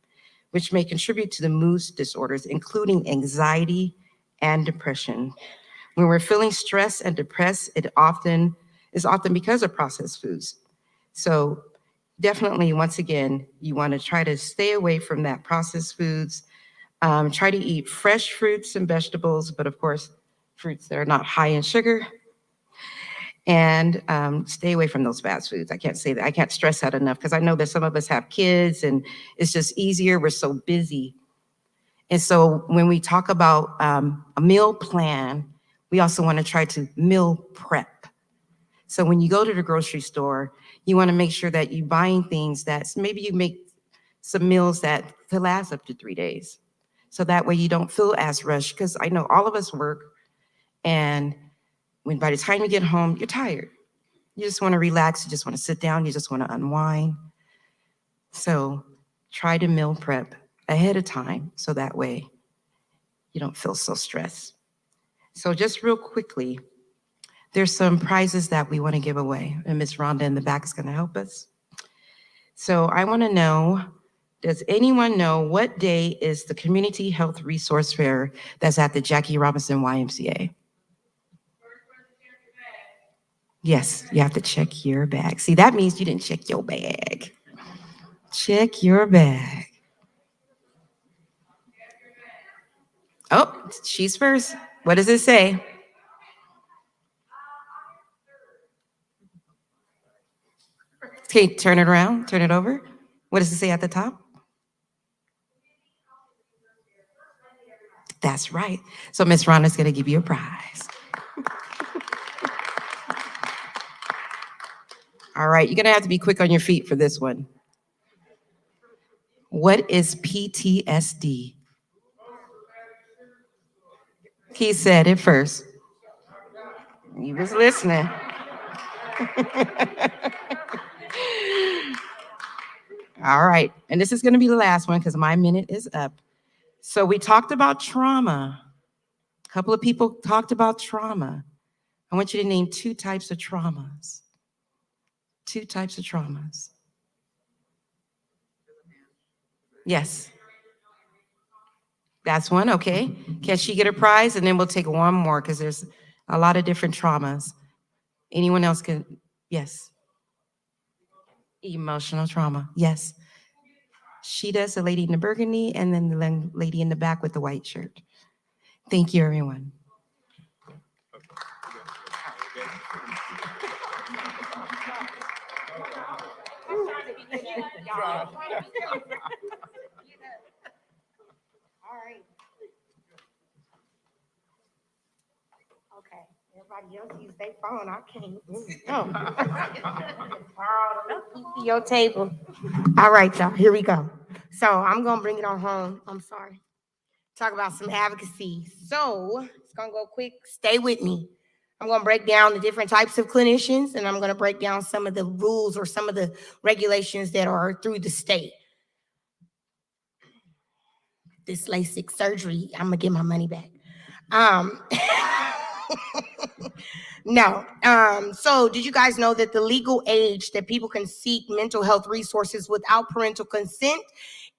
which may contribute to the mood disorders, including anxiety and depression. When we're feeling stressed and depressed, it is often because of processed foods. So definitely, once again, you want to try to stay away from that processed foods. Try to eat fresh fruits and vegetables, but of course, fruits that are not high in sugar. And stay away from those fast foods. I can't say that. I can't stress that enough, because I know that some of us have kids and it's just easier. We're so busy. And so when we talk about a meal plan, we also want to try to meal prep. So when you go to the grocery store, you want to make sure that you're buying things that maybe you make some meals that to last up to 3 days. So that way you don't feel as rushed, because I know all of us work, and when by the time you get home, you're tired. You just want to relax, you just want to sit down, you just want to unwind. So try to meal prep ahead of time, so that way you don't feel so stressed. So just real quickly, there's some prizes that we want to give away, and Miss Rhonda in the back is going to help us. So I want to know, does anyone know what day is the Community Health Resource Fair that's at the Jackie Robinson YMCA? Yes, you have to check your bag. See, that means you didn't check your bag. Check your bag. Oh, she's first. What does it say? Okay, turn it around, turn it over. What does it say at the top? That's right. So Miss Rhonda's gonna give you a prize. All right, you're gonna have to be quick on your feet for this one. What is PTSD? He said it first. He was listening. All right, and this is gonna be the last one because my minute is up. So we talked about trauma. A couple of people talked about trauma. I want you to name 2 types of traumas. 2 types of traumas. Yes. That's one, okay. Can she get a prize? And then we'll take one more, because there's a lot of different traumas. Anyone else can? Yes. Emotional trauma, yes. She does, the lady in the burgundy, and then the lady in the back with the white shirt. Thank you, everyone. All right. Okay. Everybody else use their phone. I can't. Borrow your table. All right, y'all. Here we go. So I'm gonna bring it on home. I'm sorry. Talk about some advocacy. So it's gonna go quick. Stay with me. I'm gonna break down the different types of clinicians, and I'm gonna break down some of the rules or some of the regulations that are through the state. This LASIK surgery, I'm gonna get my money back. No. So did you guys know that the legal age that people can seek mental health resources without parental consent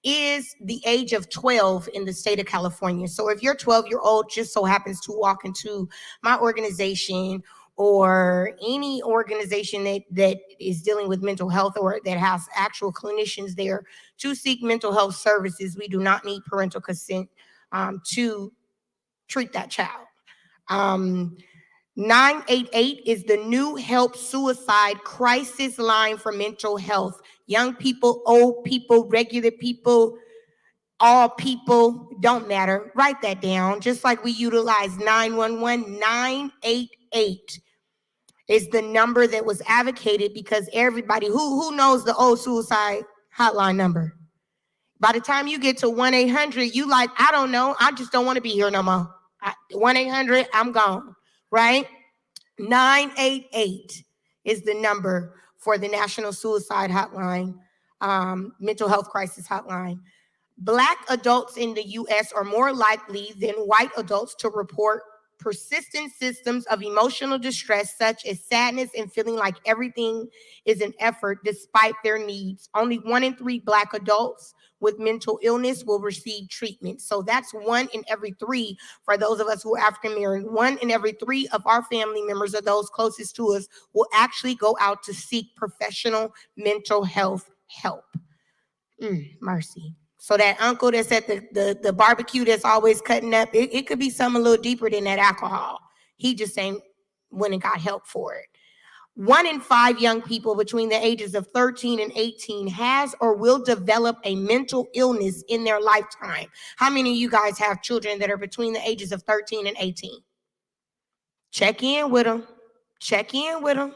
is the age of 12 in the state of California? So if you're 12-year-old just so happens to walk into my organization or any organization that is dealing with mental health or that has actual clinicians there to seek mental health services, we do not need parental consent to treat that child. 988 is the new help suicide crisis line for mental health. Young people, old people, regular people, all people, don't matter. Write that down. Just like we utilize 911, 988 is the number that was advocated because everybody who knows the old suicide hotline number. By the time you get to 1-800, you like, I don't know. I just don't want to be here no more. 1-800, I'm gone, right? 988 is the number for the National Suicide Hotline, mental health crisis hotline. Black adults in the U.S. are more likely than white adults to report persistent symptoms of emotional distress, such as sadness and feeling like everything is an effort despite their needs. Only 1 in 3 Black adults with mental illness will receive treatment. So that's 1 in every 3 for those of us who are African American. 1 in every 3 of our family members or those closest to us will actually go out to seek professional mental health help. Mercy. So that uncle that's at the barbecue that's always cutting up, it could be something a little deeper than that alcohol. He just ain't went and got help for it. 1 in 5 young people between the ages of 13 and 18 has or will develop a mental illness in their lifetime. How many of you guys have children that are between the ages of 13 and 18? Check in with them. Check in with them.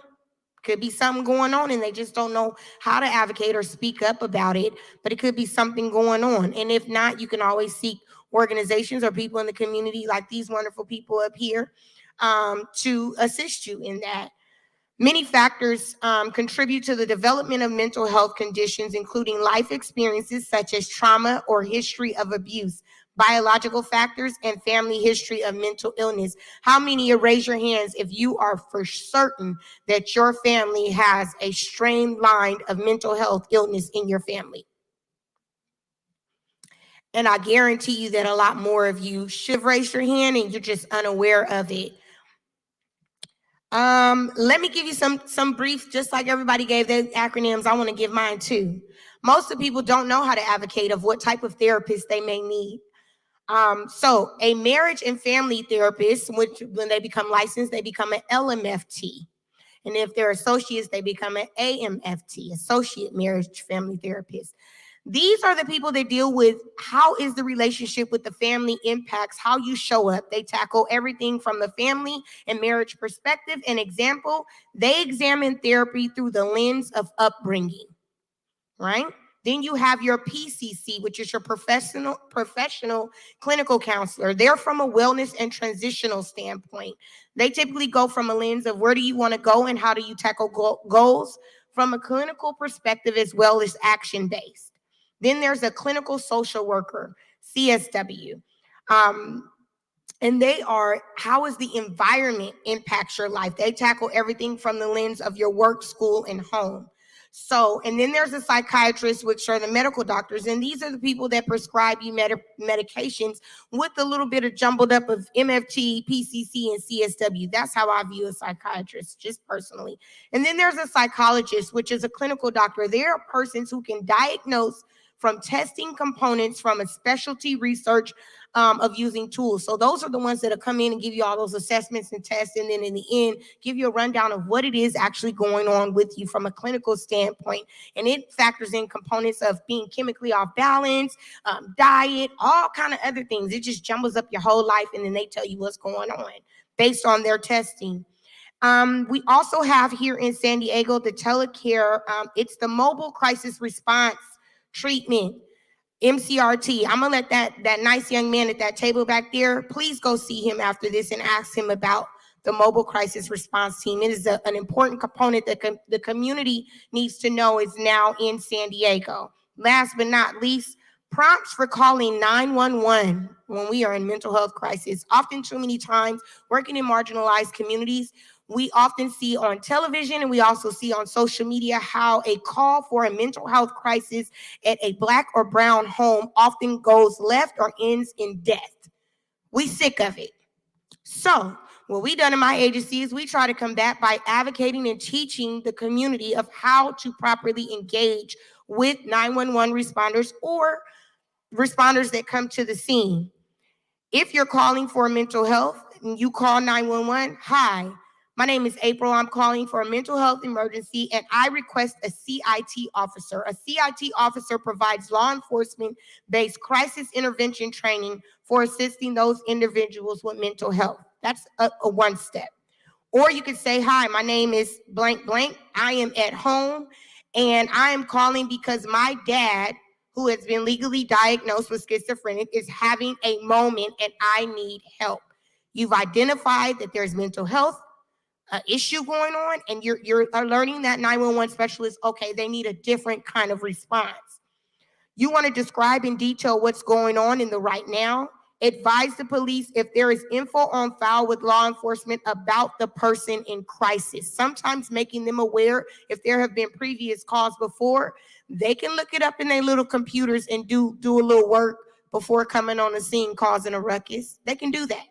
Could be something going on and they just don't know how to advocate or speak up about it, but it could be something going on. And if not, you can always seek organizations or people in the community like these wonderful people up here to assist you in that. Many factors contribute to the development of mental health conditions, including life experiences such as trauma or history of abuse, biological factors, and family history of mental illness. How many of you raise your hands if you are for certain that your family has a strained line of mental health illness in your family? And I guarantee you that a lot more of you should raise your hand and you're just unaware of it. Let me give you some brief, just like everybody gave their acronyms, I want to give mine too. Most of the people don't know how to advocate of what type of therapist they may need. So a marriage and family therapist, which when they become licensed, they become an LMFT. And if they're associates, they become an AMFT, associate marriage family therapist. These are the people that deal with how is the relationship with the family impacts how you show up. They tackle everything from the family and marriage perspective. An example, they examine therapy through the lens of upbringing, right? Then you have your PCC, which is your professional clinical counselor. They're from a wellness and transitional standpoint. They typically go from a lens of where do you want to go and how do you tackle goals from a clinical perspective as well as action-based. Then there's a clinical social worker, CSW. And they are, how is the environment impacts your life? They tackle everything from the lens of your work, school, and home. So, and then there's a psychiatrist, which are the medical doctors. And these are the people that prescribe you medications with a little bit of jumbled up of MFT, PCC, and CSW. That's how I view a psychiatrist, just personally. And then there's a psychologist, which is a clinical doctor. They are persons who can diagnose from testing components from a specialty research of using tools. So those are the ones that will come in and give you all those assessments and tests, and then in the end, give you a rundown of what it is actually going on with you from a clinical standpoint. And it factors in components of being chemically off balance, diet, all kind of other things. It just jumbles up your whole life, and then they tell you what's going on. based on their testing. We also have here in San Diego the telecare. It's the mobile crisis response treatment, MCRT. I'm gonna let that nice young man at that table back there, please go see him after this and ask him about the mobile crisis response team. It is an important component that the community needs to know is now in San Diego. Last but not least, prompts for calling 911 when we are in mental health crisis. Often too many times working in marginalized communities, we often see on television and we also see on social media how a call for a mental health crisis at a Black or brown home often goes left or ends in death. We sick of it. So what we done in my agency is we try to combat by advocating and teaching the community of how to properly engage with 911 responders or responders that come to the scene. If you're calling for mental health and you call 911, hi, my name is April. I'm calling for a mental health emergency and I request a CIT officer. A CIT officer provides law enforcement-based crisis intervention training for assisting those individuals with mental health. That's a one step. Or you could say, hi, my name is blank blank. I am at home and I am calling because my dad, who has been legally diagnosed with schizophrenic, is having a moment and I need help. You've identified that there's mental health issue going on, and you're alerting that 911 specialist, okay, they need a different kind of response. You want to describe in detail what's going on in the right now. Advise the police if there is info on file with law enforcement about the person in crisis. Sometimes making them aware if there have been previous calls before, they can look it up in their little computers and do a little work before coming on the scene causing a ruckus. They can do that.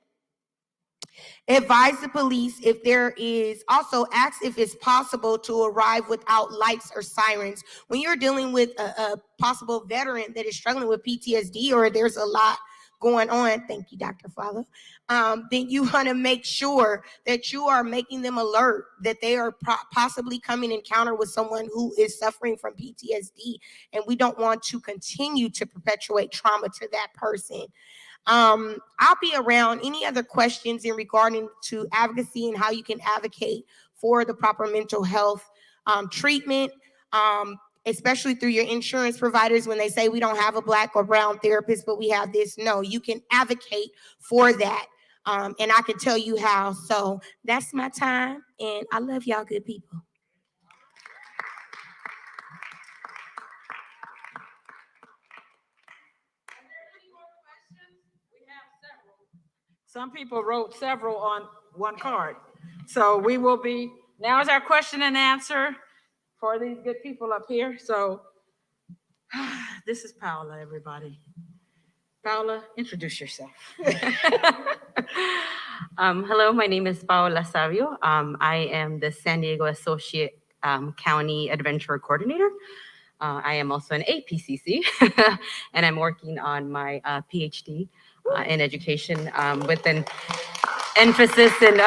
Advise the police if there is, also ask if it's possible to arrive without lights or sirens. When you're dealing with a possible veteran that is struggling with PTSD or there's a lot going on, thank you, Dr. Affalo, then you want to make sure that you are making them alert that they are possibly coming in encounter with someone who is suffering from PTSD, and we don't want to continue to perpetuate trauma to that person. I'll be around. Any other questions in regarding to advocacy and how you can advocate for the proper mental health treatment, especially through your insurance providers when they say we don't have a Black or brown therapist, but we have this. No, you can advocate for that. And I can tell you how. So that's my time. And I love y'all good people. Some people wrote several on one card. So we will be, now is our question and answer for these good people up here. So this is Paola, everybody. Paola, introduce yourself. Hello, my name is Paola Savio. I am the San Diego Associate County Adventure Coordinator. I am also an APCC, and I'm working on my PhD in education with an emphasis in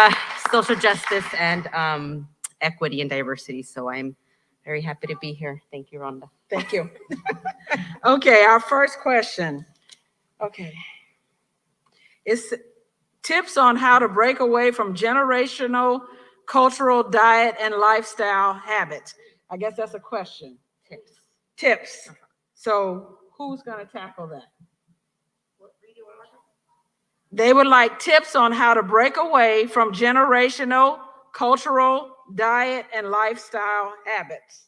social justice and equity and diversity. So I'm very happy to be here. Thank you, Rhonda. Thank you. Okay, our first question. Okay. It's tips on how to break away from generational, cultural, diet, and lifestyle habits. I guess that's a question. Tips. So who's going to tackle that? They would like tips on how to break away from generational, cultural, diet, and lifestyle habits.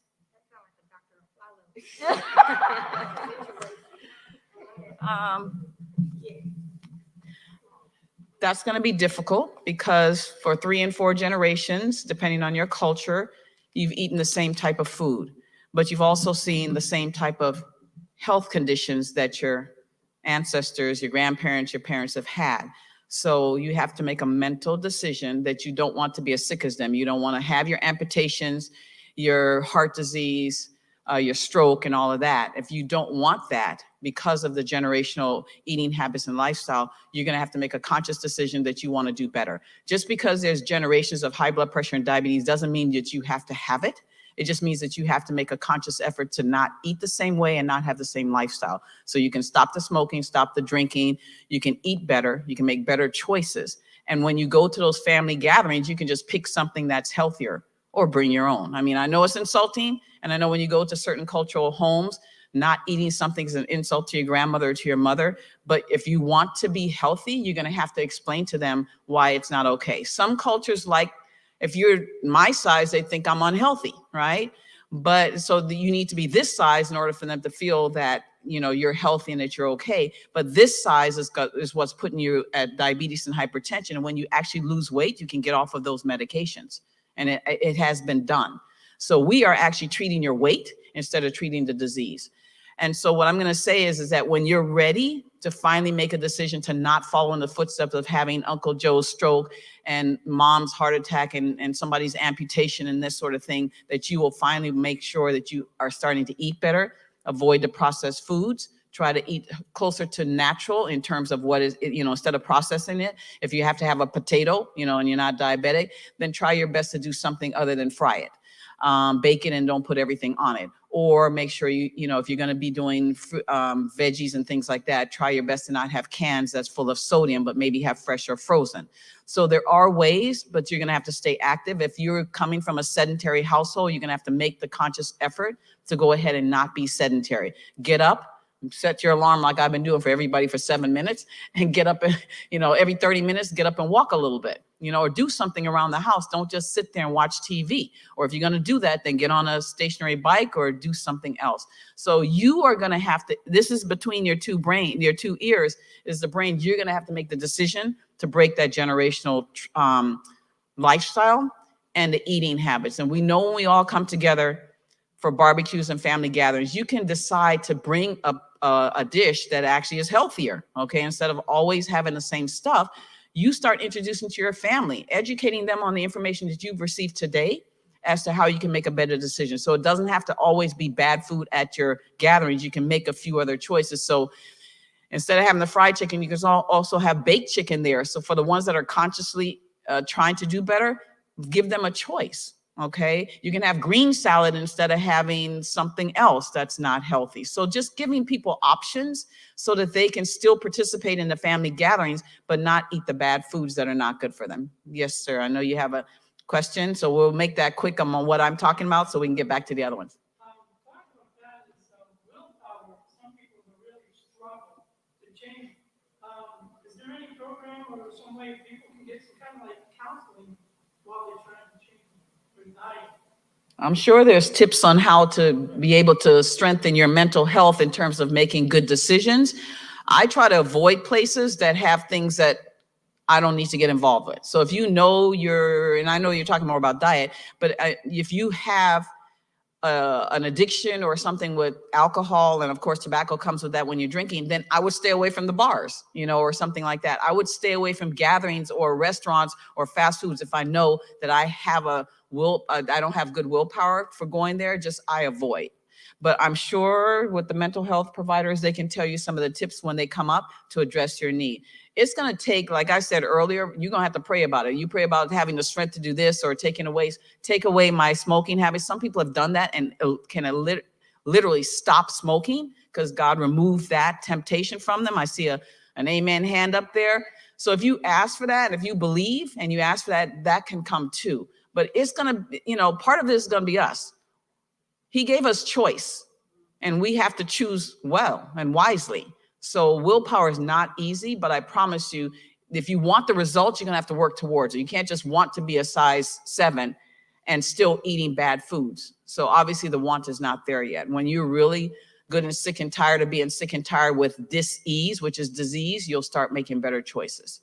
That's going to be difficult because for 3 and 4 generations, depending on your culture, you've eaten the same type of food, but you've also seen the same type of health conditions that your ancestors, your grandparents, your parents have had. So you have to make a mental decision that you don't want to be as sick as them. You don't want to have your amputations, your heart disease, your stroke and all of that. If you don't want that because of the generational eating habits and lifestyle, you're going to have to make a conscious decision that you want to do better. Just because there's generations of high blood pressure and diabetes doesn't mean that you have to have it. It just means that you have to make a conscious effort to not eat the same way and not have the same lifestyle. So you can stop the smoking, stop the drinking, you can eat better, you can make better choices. And when you go to those family gatherings, you can just pick something that's healthier or bring your own. I mean, I know it's insulting. And I know when you go to certain cultural homes, not eating something is an insult to your grandmother or to your mother. But if you want to be healthy, you're going to have to explain to them why it's not okay. Some cultures, like if you're my size, they think I'm unhealthy, right? But so you need to be this size in order for them to feel that, you know, you're healthy and that you're okay. But this size is what's putting you at diabetes and hypertension. And when you actually lose weight, you can get off of those medications. And it has been done. So we are actually treating your weight instead of treating the disease. And so what I'm going to say is that when you're ready to finally make a decision to not follow in the footsteps of having Uncle Joe's stroke and mom's heart attack and somebody's amputation and this sort of thing, that you will finally make sure that you are starting to eat better, avoid the processed foods, try to eat closer to natural in terms of what is, you know, instead of processing it. If you have to have a potato, you know, and you're not diabetic, then try your best to do something other than fry it. Bake it and don't put everything on it. Or make sure you know, if you're going to be doing veggies and things like that, try your best to not have cans that's full of sodium, but maybe have fresh or frozen. So there are ways, but you're going to have to stay active. If you're coming from a sedentary household, you're going to have to make the conscious effort to go ahead and not be sedentary. Get up. Set your alarm like I've been doing for everybody for 7 minutes, and get up and, you know, every 30 minutes, get up and walk a little bit, you know, or do something around the house. Don't just sit there and watch TV. Or if you're going to do that, then get on a stationary bike or do something else. So you are going to have to, this is between your two ears is the brain. You're going to have to make the decision to break that generational lifestyle and the eating habits. And we know when we all come together for barbecues and family gatherings, you can decide to bring a dish that actually is healthier, okay? Instead of always having the same stuff, you start introducing to your family, educating them on the information that you've received today as to how you can make a better decision. So it doesn't have to always be bad food at your gatherings. You can make a few other choices. So instead of having the fried chicken, you can also have baked chicken there. So for the ones that are consciously trying to do better, give them a choice. Okay, you can have green salad instead of having something else that's not healthy. So just giving people options so that they can still participate in the family gatherings, but not eat the bad foods that are not good for them. Yes, sir. I know you have a question, so we'll make that quick on what I'm talking about so we can get back to the other ones. Is there any program or some way people can get some kind of like counseling while they're trying to change their diet? I'm sure there's tips on how to be able to strengthen your mental health in terms of making good decisions. I try to avoid places that have things that I don't need to get involved with. So if you know and I know you're talking more about diet, but if you have an addiction or something with alcohol, and of course tobacco comes with that when you're drinking, then I would stay away from the bars, you know, or something like that. I would stay away from gatherings or restaurants or fast foods if I know that I have I don't have good willpower for going there. Just I avoid. But I'm sure with the mental health providers, they can tell you some of the tips when they come up to address your need. It's going to take, like I said earlier, you're going to have to pray about it. You pray about having the strength to do this or take away my smoking habits. Some people have done that and can literally stop smoking because God removed that temptation from them. I see an amen hand up there. So if you ask for that, if you believe and you ask for that, that can come too. But it's going to, you know, part of this is going to be us. He gave us choice and we have to choose well and wisely. So willpower is not easy, but I promise you, if you want the results, you're going to have to work towards it. You can't just want to be a size 7 and still eating bad foods. So obviously the want is not there yet. When you're really good and sick and tired of being sick and tired with dis-ease, which is disease, you'll start making better choices.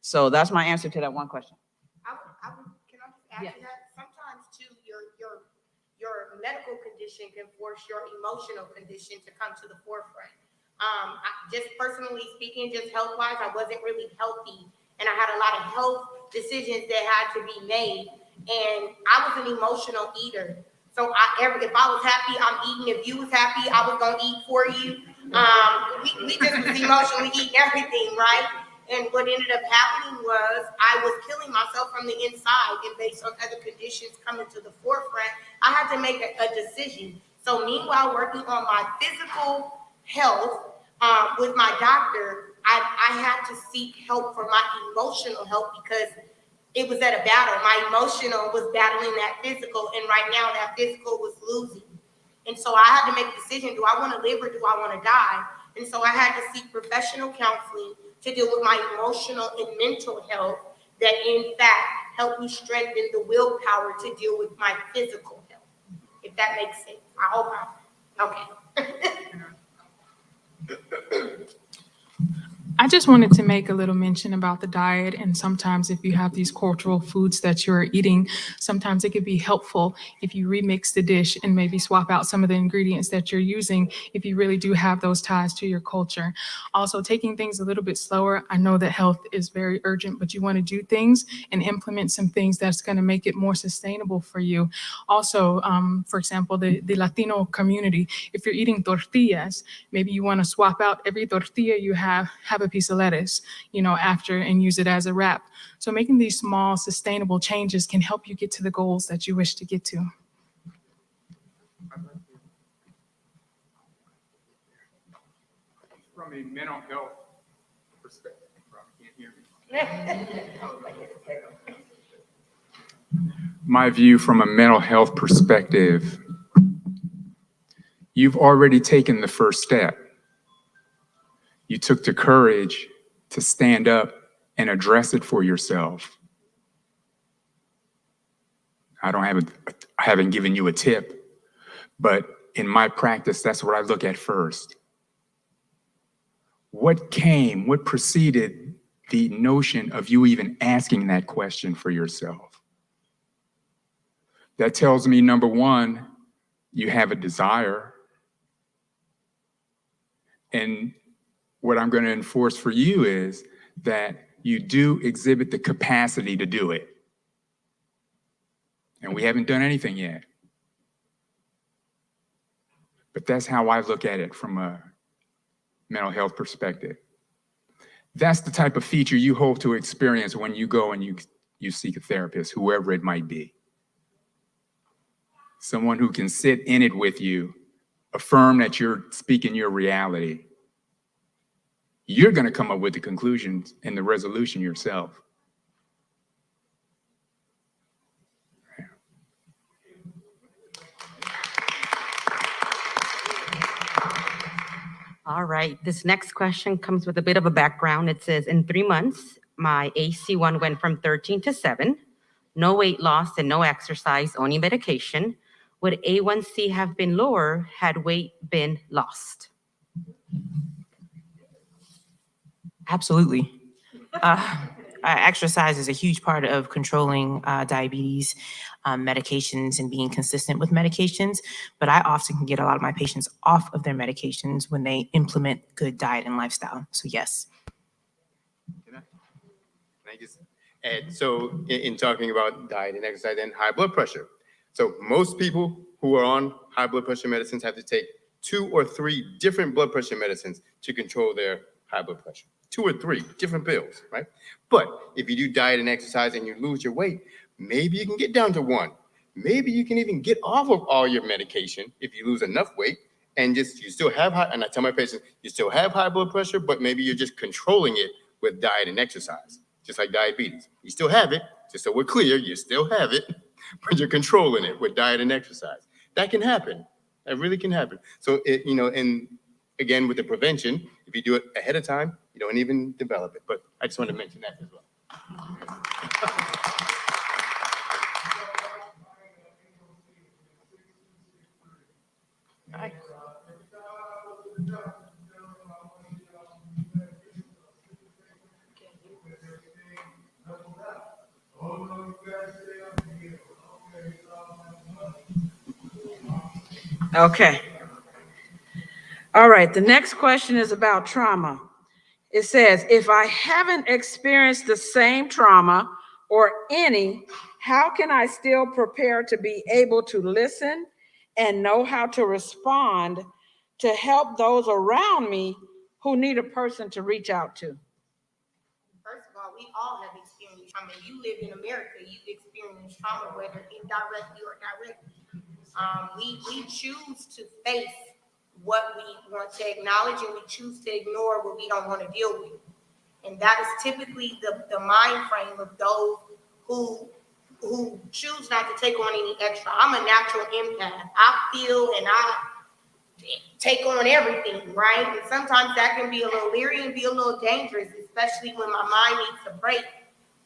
So that's my answer to that one question. Can I just add to that? Sometimes too, your medical condition can force your emotional condition to come to the forefront. Just personally speaking, just health-wise, I wasn't really healthy, and I had a lot of health decisions that had to be made, and I was an emotional eater. So if I was happy, I'm eating. If you was happy, I was gonna eat for you. We just was emotionally eating everything, right? And what ended up happening was I was killing myself from the inside, and based on other conditions coming to the forefront, I had to make a decision. So meanwhile, working on my physical health with my doctor, I had to seek help for my emotional health because it was at a battle. My emotional was battling that physical, and right now that physical was losing. And so I had to make a decision, do I want to live or do I want to die? And so I had to seek professional counseling to deal with my emotional and mental health that in fact helped me strengthen the willpower to deal with my physical health, if that makes sense. I hope okay. I just wanted to make a little mention about the diet, and sometimes if you have these cultural foods that you're eating, sometimes it could be helpful if you remix the dish and maybe swap out some of the ingredients that you're using if you really do have those ties to your culture. Also, taking things a little bit slower. I know that health is very urgent, but you want to do things and implement some things that's going to make it more sustainable for you. Also, for example, the Latino community, if you're eating tortillas, maybe you want to swap out every tortilla you have a piece of lettuce, after, and use it as a wrap. So making these small sustainable changes can help you get to the goals that you wish to get to. From a mental health perspective, you probably can't hear me. My view from a mental health perspective, you've already taken the first step. You took the courage to stand up and address it for yourself. I haven't given you a tip, but in my practice, that's what I look at first. What preceded the notion of you even asking that question for yourself? That tells me, number one, you have a desire. And what I'm going to enforce for you is that you do exhibit the capacity to do it. And we haven't done anything yet. But that's how I look at it from a mental health perspective. That's the type of feature you hope to experience when you go and you seek a therapist, whoever it might be. Someone who can sit in it with you, affirm that you're speaking your reality. You're going to come up with the conclusions and the resolution yourself. All right, this next question comes with a bit of a background. It says, in 3 months, my AC1 went from 13 to 7, no weight loss and no exercise, only medication. Would A1C have been lower had weight been lost? Absolutely. Exercise is a huge part of controlling diabetes, medications, and being consistent with medications. But I often can get a lot of my patients off of their medications when they implement good diet and lifestyle. So yes. Can I just add, so in talking about diet and exercise and high blood pressure. So most people who are on high blood pressure medicines have to take 2 or 3 different blood pressure medicines to control their high blood pressure. 2 or 3 different pills, right? But if you do diet and exercise and you lose your weight, maybe you can get down to 1. Maybe you can even get off of all your medication if you lose enough weight and you still have high, and I tell my patients, you still have high blood pressure, but maybe you're just controlling it with diet and exercise, just like diabetes. You still have it, just so we're clear, you still have it, but you're controlling it with diet and exercise. That can happen. That really can happen. So, and again, with the prevention, if you do it ahead of time, you don't even develop it. But I just want to mention that as well. Okay. All right, the next question is about trauma. It says, if I haven't experienced the same trauma or any, how can I still prepare to be able to listen and know how to respond to help those around me who need a person to reach out to? First of all, we all have experienced trauma. You live in America, you've experienced trauma, whether indirectly or directly. We choose to face what we want to acknowledge and we choose to ignore what we don't want to deal with. And that is typically the mind frame of those who choose not to take on any extra. I'm a natural empath. I feel and I take on everything, right? And sometimes that can be a little leery and be a little dangerous, especially when my mind needs a break.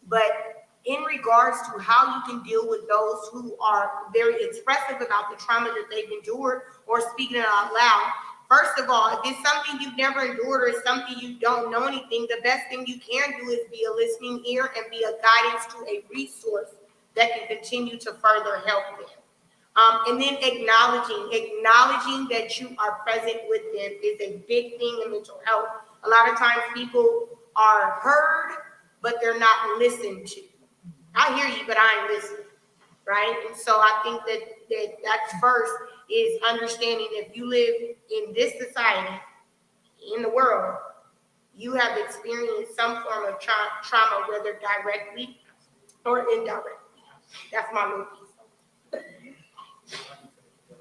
But in regards to how you can deal with those who are very expressive about the trauma that they've endured or speaking it out loud, first of all, if it's something you've never endured or it's something you don't know anything, the best thing you can do is be a listening ear and be a guidance to a resource that can continue to further help them. And then acknowledging that you are present with them is a big thing in mental health. A lot of times people are heard, but they're not listened to. I hear you, but I ain't listening, right? And so I think that's first is understanding if you live in this society, in the world, you have experienced some form of trauma, whether directly or indirectly. That's my little piece.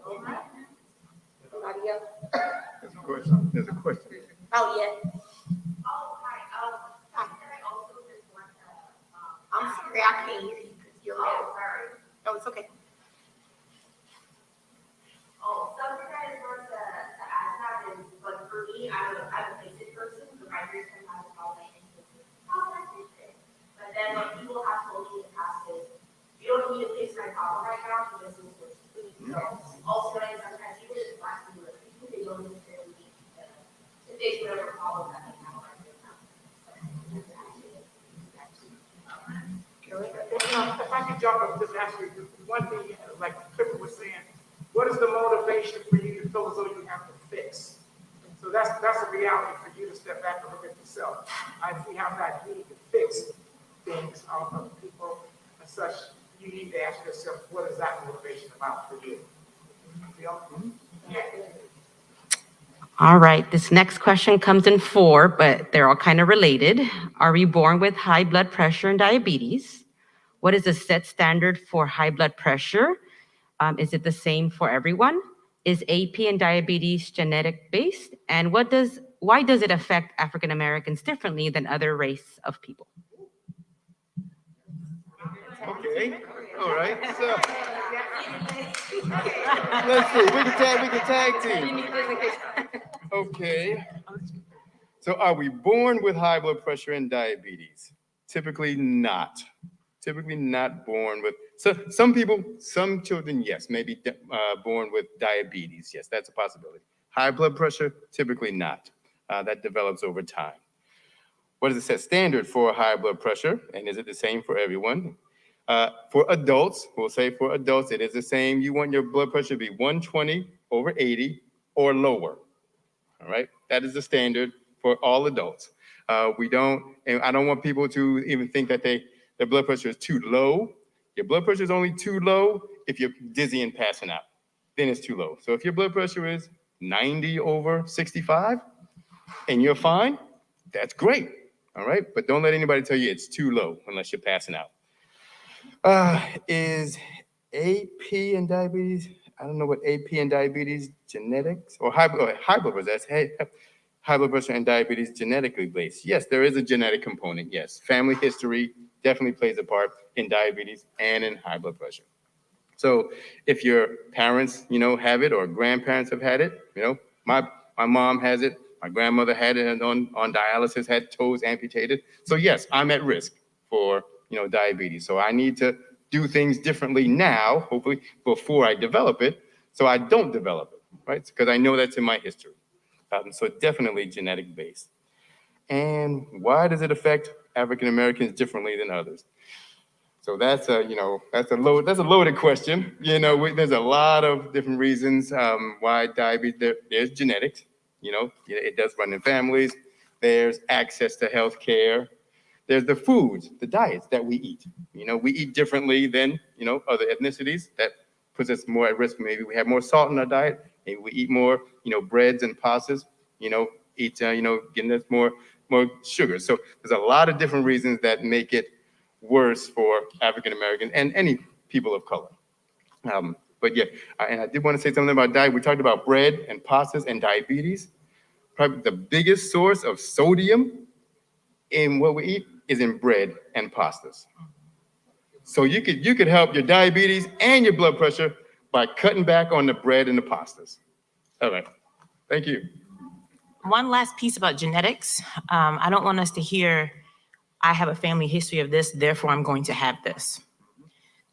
All right. Somebody else? There's a question. There's a question. Oh, yeah. I'm sorry, I can't hear you because you're low. No, it's okay. Oh, sometimes work to ask is, but for me, I'm a basic person, so my ears sometimes call my attention. But then when people have told me in the past is, you don't need to fix my problem right now, you just need to speak. So also sometimes people just ask me, they don't necessarily need to fix whatever problem that they have right now. If I could jump up, just ask you one thing, like Clifford was saying, what is the motivation for you to feel as though you have to fix? So that's a reality for you to step back and look at yourself. We have that need to fix things of people and such. You need to ask yourself, what is that motivation about for you? Yeah. All right, this next question comes in 4, but they're all kind of related. Are we born with high blood pressure and diabetes? What is the set standard for high blood pressure? Is it the same for everyone? Is AP and diabetes genetic based? And why does it affect African Americans differently than other race of people? Okay. All right. So let's see. We can tag team. Okay. So are we born with high blood pressure and diabetes? Typically not. Typically not born with. So some people, some children, yes, maybe born with diabetes. Yes, that's a possibility. High blood pressure, typically not. That develops over time. What is the set standard for high blood pressure? And is it the same for everyone? For adults, we'll say for adults, it is the same. You want your blood pressure to be 120/80 or lower. All right, that is the standard for all adults. And I don't want people to even think that their blood pressure is too low. Your blood pressure is only too low if you're dizzy and passing out. Then it's too low. So if your blood pressure is 90/65 and you're fine, that's great. All right, but don't let anybody tell you it's too low unless you're passing out. Is AP and diabetes? I don't know what AP and diabetes genetics or high blood pressure. That's high blood pressure and diabetes genetically based. Yes, there is a genetic component. Yes, family history definitely plays a part in diabetes and in high blood pressure. So if your parents, have it or grandparents have had it, my mom has it, my grandmother had it and on dialysis, had toes amputated. So yes, I'm at risk for, diabetes. So I need to do things differently now, hopefully before I develop it, so I don't develop it, right? Because I know that's in my history. So definitely genetic based. And why does it affect African Americans differently than others? So that's a loaded question. There's a lot of different reasons why diabetes. There's genetics. It does run in families. There's access to health care. There's the foods, the diets that we eat. We eat differently than other ethnicities. That puts us more at risk. Maybe we have more salt in our diet. Maybe we eat more breads and pastas. Getting us more sugar. So there's a lot of different reasons that make it worse for African Americans and any people of color. But yeah, and I did want to say something about diet. We talked about bread and pastas and diabetes. Probably the biggest source of sodium in what we eat is in bread and pastas. So you could help your diabetes and your blood pressure by cutting back on the bread and the pastas. All right, thank you. One last piece about genetics. I don't want us to hear, I have a family history of this, therefore I'm going to have this.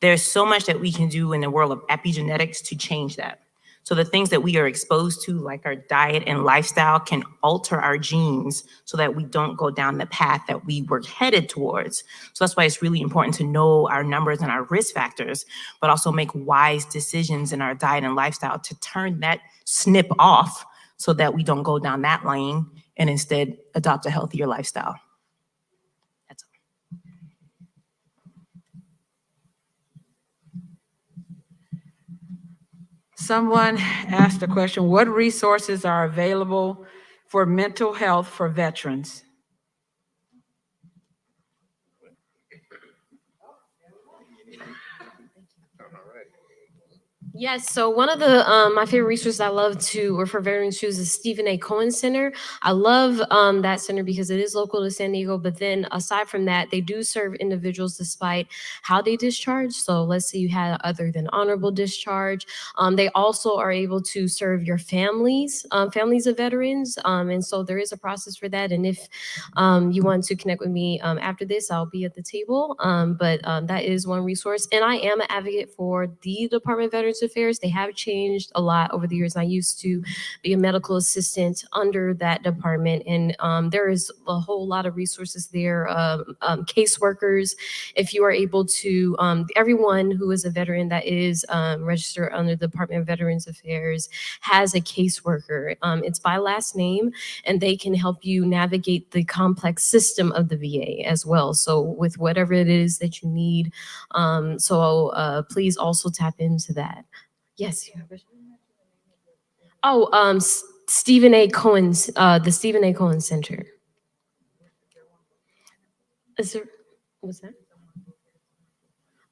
There's so much that we can do in the world of epigenetics to change that. So the things that we are exposed to, like our diet and lifestyle, can alter our genes so that we don't go down the path that we were headed towards. So that's why it's really important to know our numbers and our risk factors, but also make wise decisions in our diet and lifestyle to turn that snip off so that we don't go down that lane and instead adopt a healthier lifestyle. That's all. Someone asked a question, what resources are available for mental health for veterans? Yes, so one of the my favorite resources I love to refer veterans to is the Stephen A. Cohen Center. I love that center because it is local to San Diego, but then aside from that, they do serve individuals despite how they discharge. So let's say you had other than honorable discharge. They also are able to serve your families, families of veterans. And so there is a process for that. And if you want to connect with me after this, I'll be at the table. But that is one resource. And I am an advocate for the Department of Veterans Affairs. They have changed a lot over the years. I used to be a medical assistant under that department, and there is a whole lot of resources there. Caseworkers, if you are able to, everyone who is a veteran that is registered under the Department of Veterans Affairs has a caseworker. It's by last name, and they can help you navigate the complex system of the VA as well. So with whatever it is that you need, please also tap into that. Yes. Oh, Stephen A. Cohen's, the Stephen A. Cohen Center. Is there, what's that?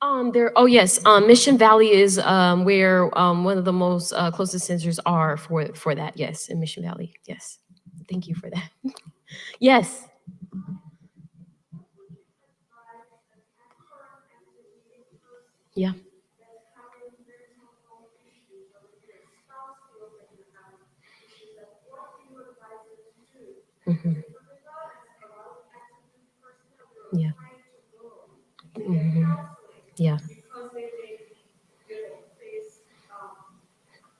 Oh yes, Mission Valley is where one of the most closest centers are for that. Yes, in Mission Valley. Yes, thank you for that. Yes. Yeah. Mm-hmm. Yeah. Mm-hmm. Yeah.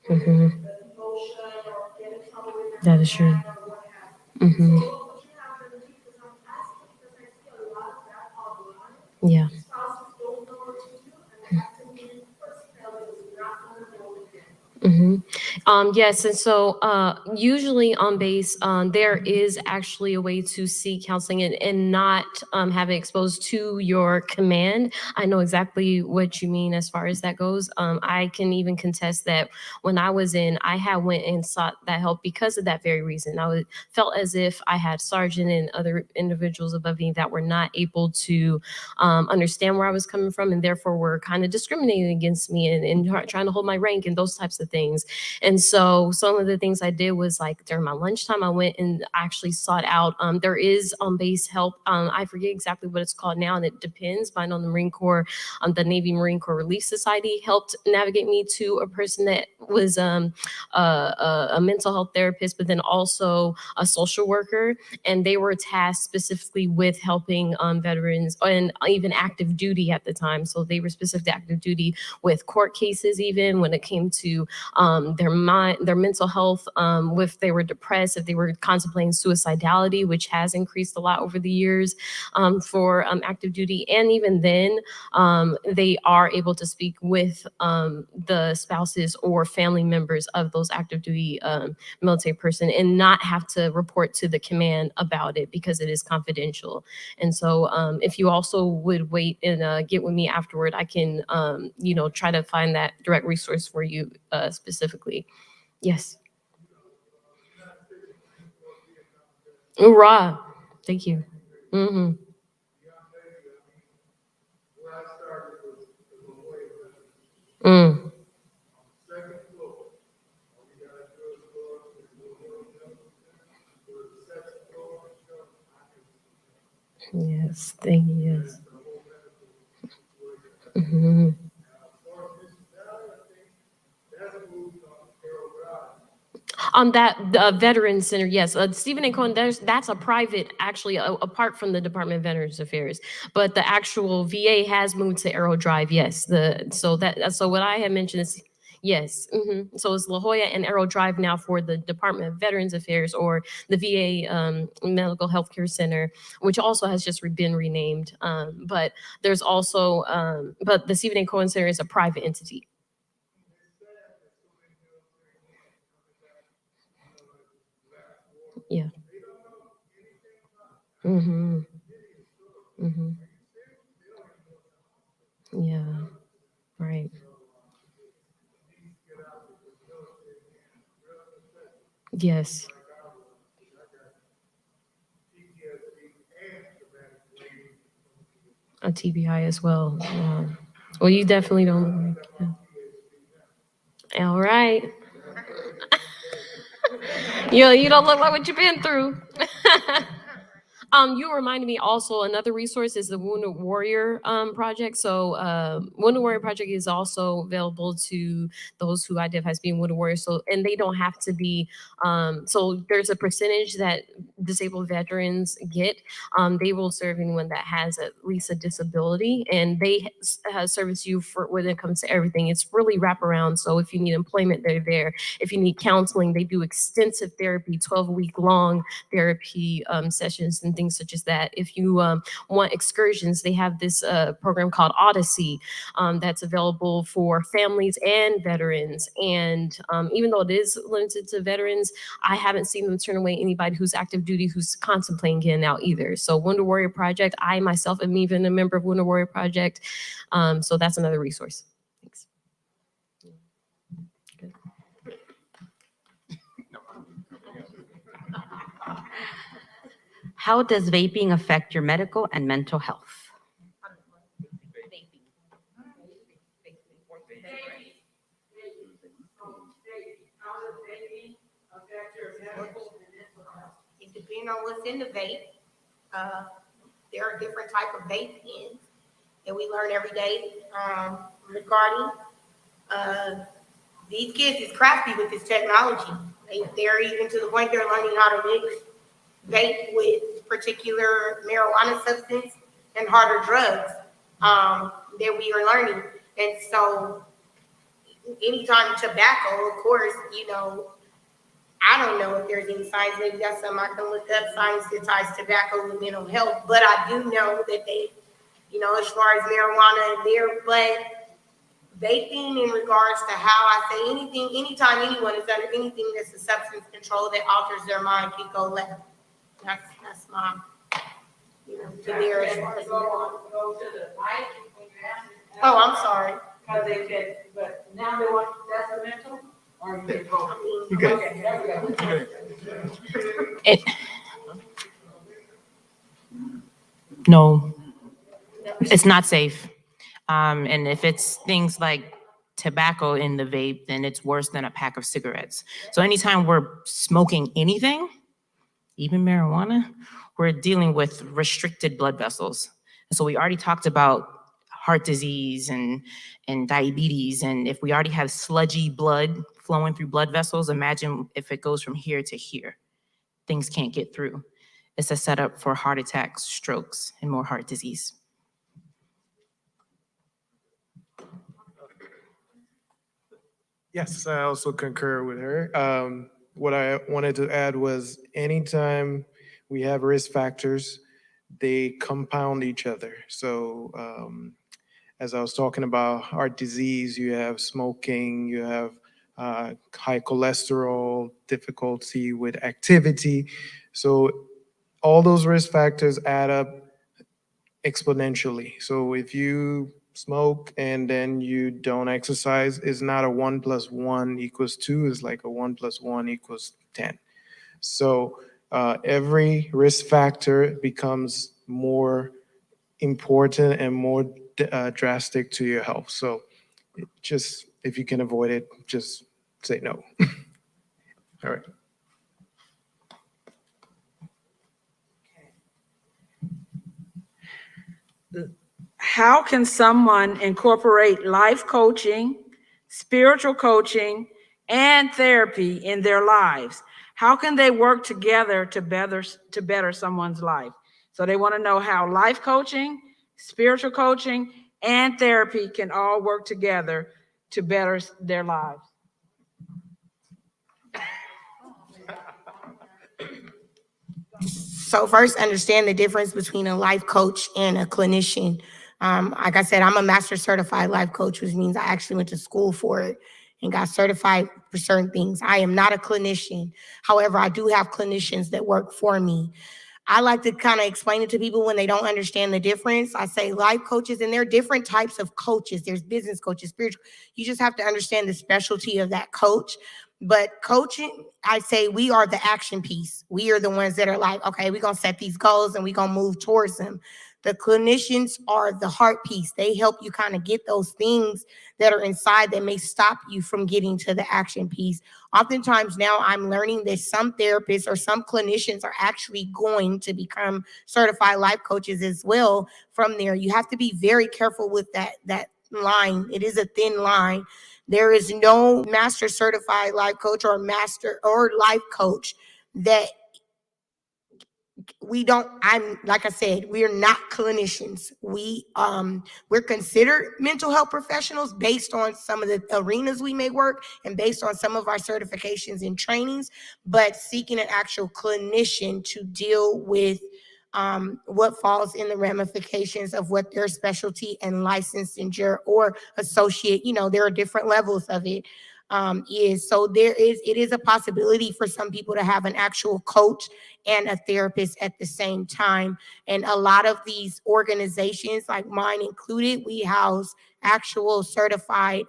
Mm-hmm. That is true. Mm-hmm. Yeah. Mm-hmm. Yes, and so usually on base, there is actually a way to seek counseling and not have it exposed to your command. I know exactly what you mean as far as that goes. I can even contest that when I was in, I had went and sought that help because of that very reason. Felt as if I had sergeant and other individuals above me that were not able to understand where I was coming from, and therefore were kind of discriminating against me and trying to hold my rank and those types of things. And so some of the things I did was like during my lunchtime, I went and actually sought out, there is on base help. I forget exactly what it's called now, and it depends, but I know the Marine Corps, the Navy Marine Corps Relief Society helped navigate me to a person that was a mental health therapist, but then also a social worker. And they were tasked specifically with helping veterans and even active duty at the time. So they were specific to active duty with court cases, even when it came to their mental health, if they were depressed, if they were contemplating suicidality, which has increased a lot over the years for active duty. And even then, they are able to speak with the spouses or family members of those active duty military person and not have to report to the command about it because it is confidential. And so if you also would wait and get with me afterward, I can, try to find that direct resource for you specifically. Yes. Hoorah. Thank you. Mm-hmm. Mm. Yes, thank you. Yes. Mhm. That the Veteran Center, yes, Stephen A. Cohen. That's a private, actually, apart from the Department of Veterans Affairs, but the actual VA has moved to Arrow Drive. Yes, so what I had mentioned is yes. So it's La Jolla and Arrow Drive now for the Department of Veterans Affairs or the VA Medical Healthcare Center, which also has just been renamed. But there's also but the Stephen A. Cohen Center is a private entity. Yeah. Mm-hmm. Mm-hmm. Yeah. Right. Yes. A TBI as well. Yeah. Well, you definitely don't. Yeah. All right. You don't look like what you've been through. You reminded me also another resource is the Wounded Warrior project. So Wounded Warrior project is also available to those who identify as being Wounded Warriors. So and they don't have to be. So there's a percentage that disabled veterans get. They will serve anyone that has at least a disability, and they service you for when it comes to everything. It's really wraparound. So if you need employment, they're there. If you need counseling, they do extensive therapy, 12-week long therapy sessions and things such as that. If you want excursions, they have this program called Odyssey that's available for families and veterans. And even though it is limited to veterans, I haven't seen them turn away anybody who's active duty who's contemplating getting out either. So Wounded Warrior Project, I myself am even a member of Wounded Warrior Project. So that's another resource. Thanks. Good. How does vaping affect your medical and mental health? It depends on what's in the vape. There are different type of vape pens that we learn every day regarding. These kids is crafty with this technology. They're even to the point they're learning how to mix vape with particular marijuana substance and harder drugs that we are learning. And so anytime tobacco, of course, I don't know if there's any science, maybe that's something I can look up, science that ties tobacco with mental health, but I do know that they, as far as marijuana there, but vaping in regards to how I say anything, anytime anyone is under anything that's a substance control that alters their mind can go left. That's my, to there as far as marijuana. Oh, I'm sorry. Because they said, but now they want detrimental, or you get both? You good. Okay, there we go. No, it's not safe. And if it's things like tobacco in the vape, then it's worse than a pack of cigarettes. So anytime we're smoking anything, even marijuana, we're dealing with restricted blood vessels. And so we already talked about heart disease and diabetes. And if we already have sludgy blood flowing through blood vessels, imagine if it goes from here to here. Things can't get through. It's a setup for heart attacks, strokes, and more heart disease. Yes, I also concur with her. What I wanted to add was anytime we have risk factors, they compound each other. So as I was talking about heart disease, you have smoking, you have high cholesterol, difficulty with activity. So all those risk factors add up exponentially. So if you smoke and then you don't exercise, it's not a 1 + 1 = 2, it's like a 1 + 1 = 10. So every risk factor becomes more important and more drastic to your health. So just, if you can avoid it, just say no. All right. how can someone incorporate life coaching, spiritual coaching, and therapy in their lives? How can they work together to better someone's life? So they want to know how life coaching, spiritual coaching, and therapy can all work together to better their lives. So first, understand the difference between a life coach and a clinician. Like I said, I'm a master certified life coach, which means I actually went to school for it and got certified for certain things. I am not a clinician. However, I do have clinicians that work for me. I like to kind of explain it to people when they don't understand the difference. I say life coaches, and there are different types of coaches. There's business coaches, spiritual. You just have to understand the specialty of that coach. But coaching, I say we are the action piece. We are the ones that are like, okay, we're going to set these goals and we're going to move towards them. The clinicians are the heart piece. They help you kind of get those things that are inside that may stop you from getting to the action piece. Oftentimes now I'm learning that some therapists or some clinicians are actually going to become certified life coaches as well from there. You have to be very careful with that line. It is a thin line. There is no master certified life coach or master or life coach that like I said, we are not clinicians. We're considered mental health professionals based on some of the arenas we may work and based on some of our certifications and trainings, but seeking an actual clinician to deal with what falls in the ramifications of what their specialty and licensed and JIREH or associate, there are different levels of it. So it is a possibility for some people to have an actual coach and a therapist at the same time. And a lot of these organizations, like mine included, we house actual certified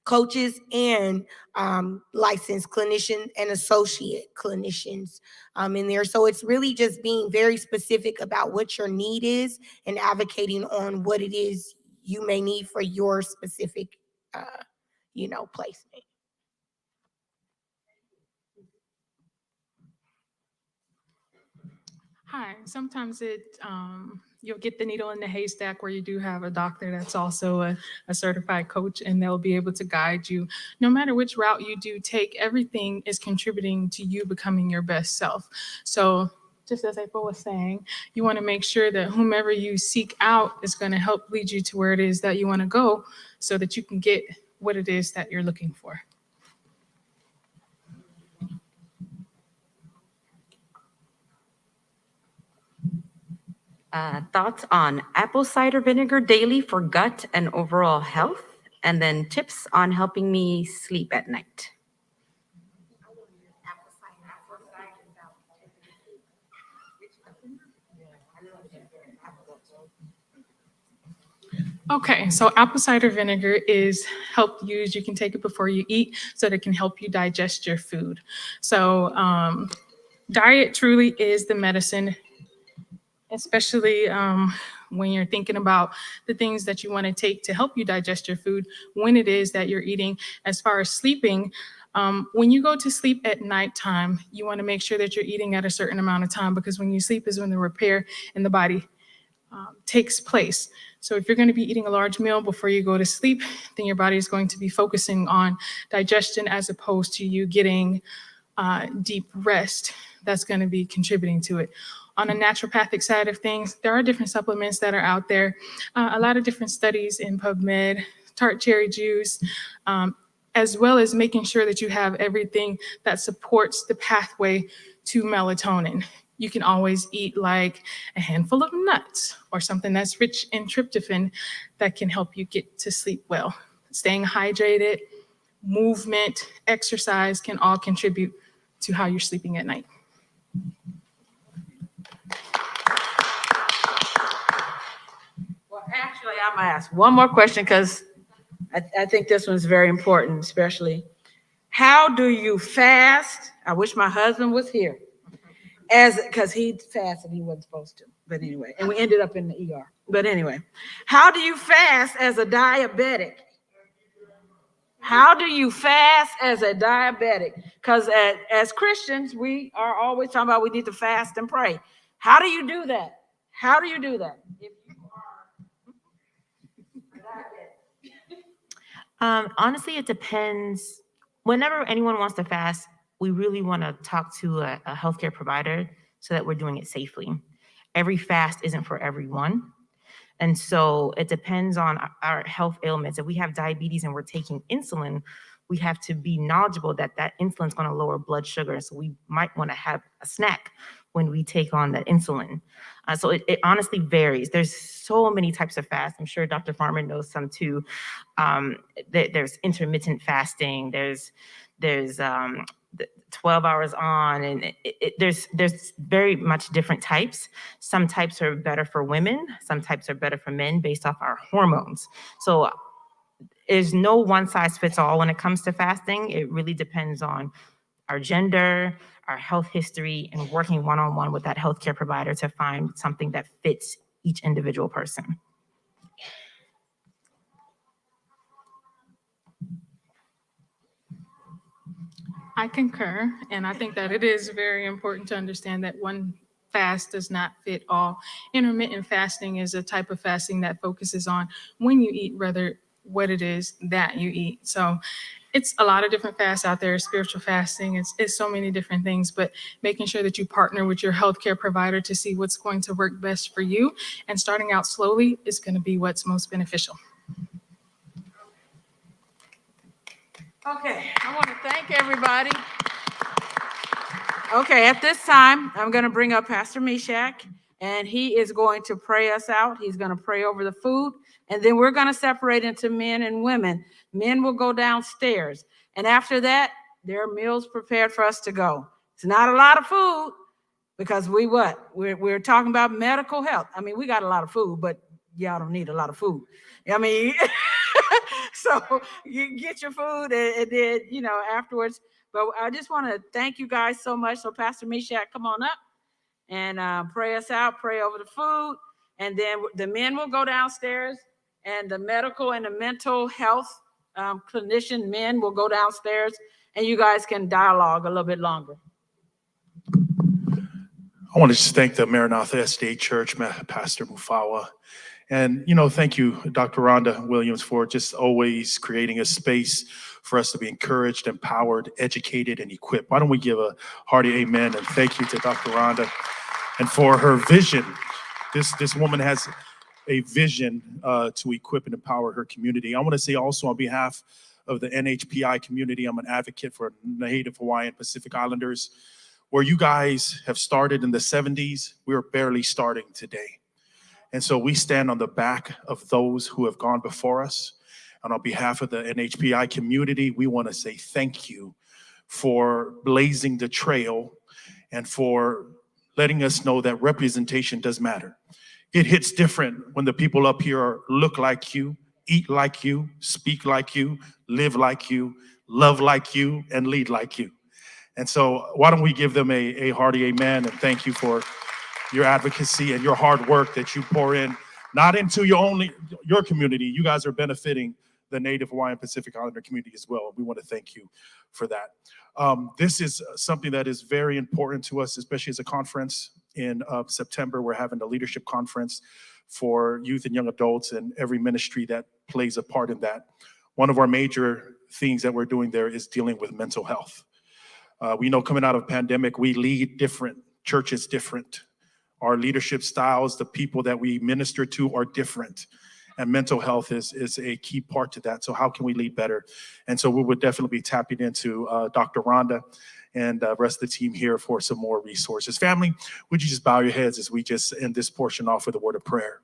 coaches and licensed clinician and associate clinicians in there. So it's really just being very specific about what your need is and advocating on what it is you may need for your specific placement. Hi, sometimes you'll get the needle in the haystack where you do have a doctor that's also a certified coach, and they'll be able to guide you. No matter which route you do take, everything is contributing to you becoming your best self. So just as April was saying, you want to make sure that whomever you seek out is going to help lead you to where it is that you want to go so that you can get what it is that you're looking for. Thoughts on apple cider vinegar daily for gut and overall health, and then tips on helping me sleep at night. Okay, so apple cider vinegar is help used. You can take it before you eat so that it can help you digest your food. So diet truly is the medicine, especially when you're thinking about the things that you want to take to help you digest your food when it is that you're eating. As far as sleeping, when you go to sleep at nighttime, you want to make sure that you're eating at a certain amount of time, because when you sleep is when the repair in the body takes place. So if you're going to be eating a large meal before you go to sleep, then your body is going to be focusing on digestion as opposed to you getting deep rest. That's going to be contributing to it. On a naturopathic side of things, there are different supplements that are out there. A lot of different studies in PubMed, tart cherry juice, as well as making sure that you have everything that supports the pathway to melatonin. You can always eat like a handful of nuts or something that's rich in tryptophan that can help you get to sleep well. Staying hydrated, movement, exercise can all contribute to how you're sleeping at night. Well, actually, I'm gonna ask one more question because I think this one's very important, especially. How do you fast? I wish my husband was here. Because he fasted, he wasn't supposed to. But anyway, and we ended up in the ER. But anyway, how do you fast as a diabetic? How do you fast as a diabetic? Because as Christians, we are always talking about we need to fast and pray. How do you do that? How do you do that? If you are Honestly, it depends. Whenever anyone wants to fast, we really want to talk to a healthcare provider so that we're doing it safely. Every fast isn't for everyone. And so it depends on our health ailments. If we have diabetes and we're taking insulin, we have to be knowledgeable that that insulin is going to lower blood sugar. So we might want to have a snack when we take on the insulin. So it honestly varies. There's so many types of fasts. I'm sure Dr. Farmer knows some too. There's intermittent fasting. There's 12 hours on, and there's very much different types. Some types are better for women. Some types are better for men based off our hormones. So there's no one size fits all when it comes to fasting. It really depends on our gender, our health history, and working one-on-one with that healthcare provider to find something that fits each individual person. I concur, and I think that it is very important to understand that one fast does not fit all. Intermittent fasting is a type of fasting that focuses on when you eat rather what it is that you eat. So it's a lot of different fasts out there. Spiritual fasting, it's so many different things, but making sure that you partner with your healthcare provider to see what's going to work best for you, and starting out slowly is going to be what's most beneficial. Okay, I want to thank everybody. Okay, at this time, I'm going to bring up Pastor Meshach, and he is going to pray us out. He's going to pray over the food, and then we're going to separate into men and women. Men will go downstairs, and after that, there are meals prepared for us to go. It's not a lot of food because we're talking about medical health. I mean, we got a lot of food, but y'all don't need a lot of food. I mean, so you get your food and then, afterwards. But I just want to thank you guys so much. So Pastor Meshach, come on up and pray us out, pray over the food. And then the men will go downstairs, and the medical and the mental health clinician men will go downstairs, and you guys can dialogue a little bit longer. I want to just thank the Maranatha SDA Church, Pastor Mupfawa. And, thank you, Dr. Rhonda Williams, for just always creating a space for us to be encouraged, empowered, educated, and equipped. Why don't we give a hearty amen and thank you to Dr. Rhonda and for her vision. This woman has a vision to equip and empower her community. I want to say also on behalf of the NHPI community, I'm an advocate for Native Hawaiian Pacific Islanders. Where you guys have started in the 70s, we're barely starting today. And so we stand on the back of those who have gone before us. And on behalf of the NHPI community, we want to say thank you for blazing the trail and for letting us know that representation does matter. It hits different when the people up here look like you, eat like you, speak like you, live like you, love like you, and lead like you. And so why don't we give them a hearty amen and thank you for your advocacy and your hard work that you pour in, not into your community. You guys are benefiting the Native Hawaiian Pacific Islander community as well. We want to thank you for that. This is something that is very important to us, especially as a conference in September. We're having a leadership conference for youth and young adults and every ministry that plays a part in that. One of our major things that we're doing there is dealing with mental health. We know coming out of a pandemic, we lead different, churches different. Our leadership styles, the people that we minister to are different. And mental health is a key part to that. So how can we lead better? And so we would definitely be tapping into Dr. Rhonda and the rest of the team here for some more resources. Family, would you just bow your heads as we just end this portion off with a word of prayer?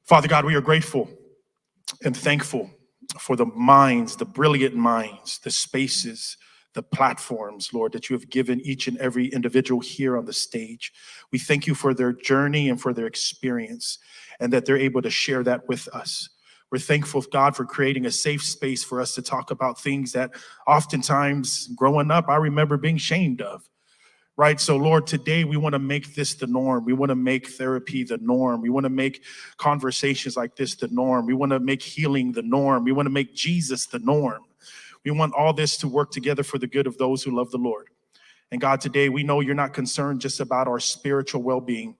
Father God, we are grateful and thankful for the minds, the brilliant minds, the spaces, the platforms, Lord, that you have given each and every individual here on the stage. We thank you for their journey and for their experience, and that they're able to share that with us. We're thankful, God, for creating a safe space for us to talk about things that oftentimes growing up, I remember being shamed of, right? So Lord, today we want to make this the norm. We want to make therapy the norm. We want to make conversations like this the norm. We want to make healing the norm. We want to make Jesus the norm. We want all this to work together for the good of those who love the Lord. And God, today we know you're not concerned just about our spiritual well-being,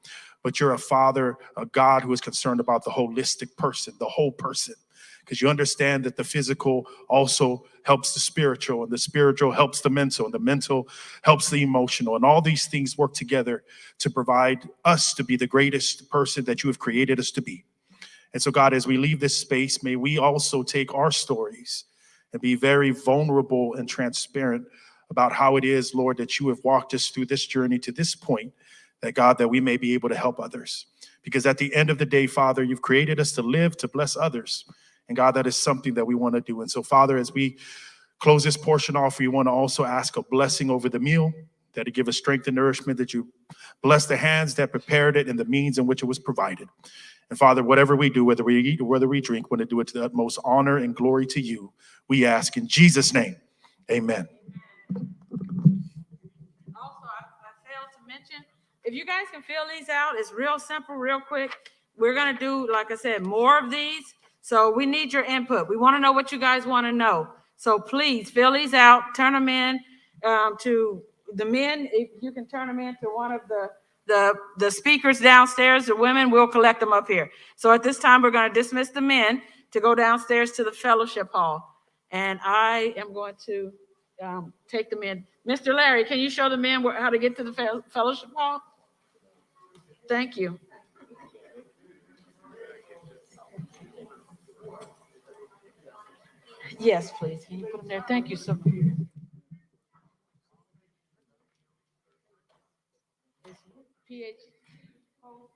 but you're a Father, a God who is concerned about the holistic person, the whole person, because you understand that the physical also helps the spiritual, and the spiritual helps the mental, and the mental helps the emotional, and all these things work together to provide us to be the greatest person that you have created us to be. And so, God, as we leave this space, may we also take our stories and be very vulnerable and transparent about how it is, Lord, that you have walked us through this journey to this point, that God, that we may be able to help others. Because at the end of the day, Father, you've created us to live, to bless others. And God, that is something that we want to do. And so, Father, as we close this portion off, we want to also ask a blessing over the meal, that it give us strength and nourishment, that you bless the hands that prepared it and the means in which it was provided. And Father, whatever we do, whether we eat or whether we drink, we want to do it to the utmost honor and glory to you. We ask in Jesus' name, amen. Also, I failed to mention, if you guys can fill these out, it's real simple, real quick. We're gonna do, like I said, more of these. So we need your input. We want to know what you guys want to know. So please fill these out, turn them in to the men. If you can turn them in to one of the speakers downstairs. The women, we'll collect them up here. So at this time, we're going to dismiss the men to go downstairs to the fellowship hall. And I am going to take them in. Mr. Larry, can you show the men how to get to the fellowship hall? Thank you. Yes, please. Can you put them there? Thank you so much. PH. Oh.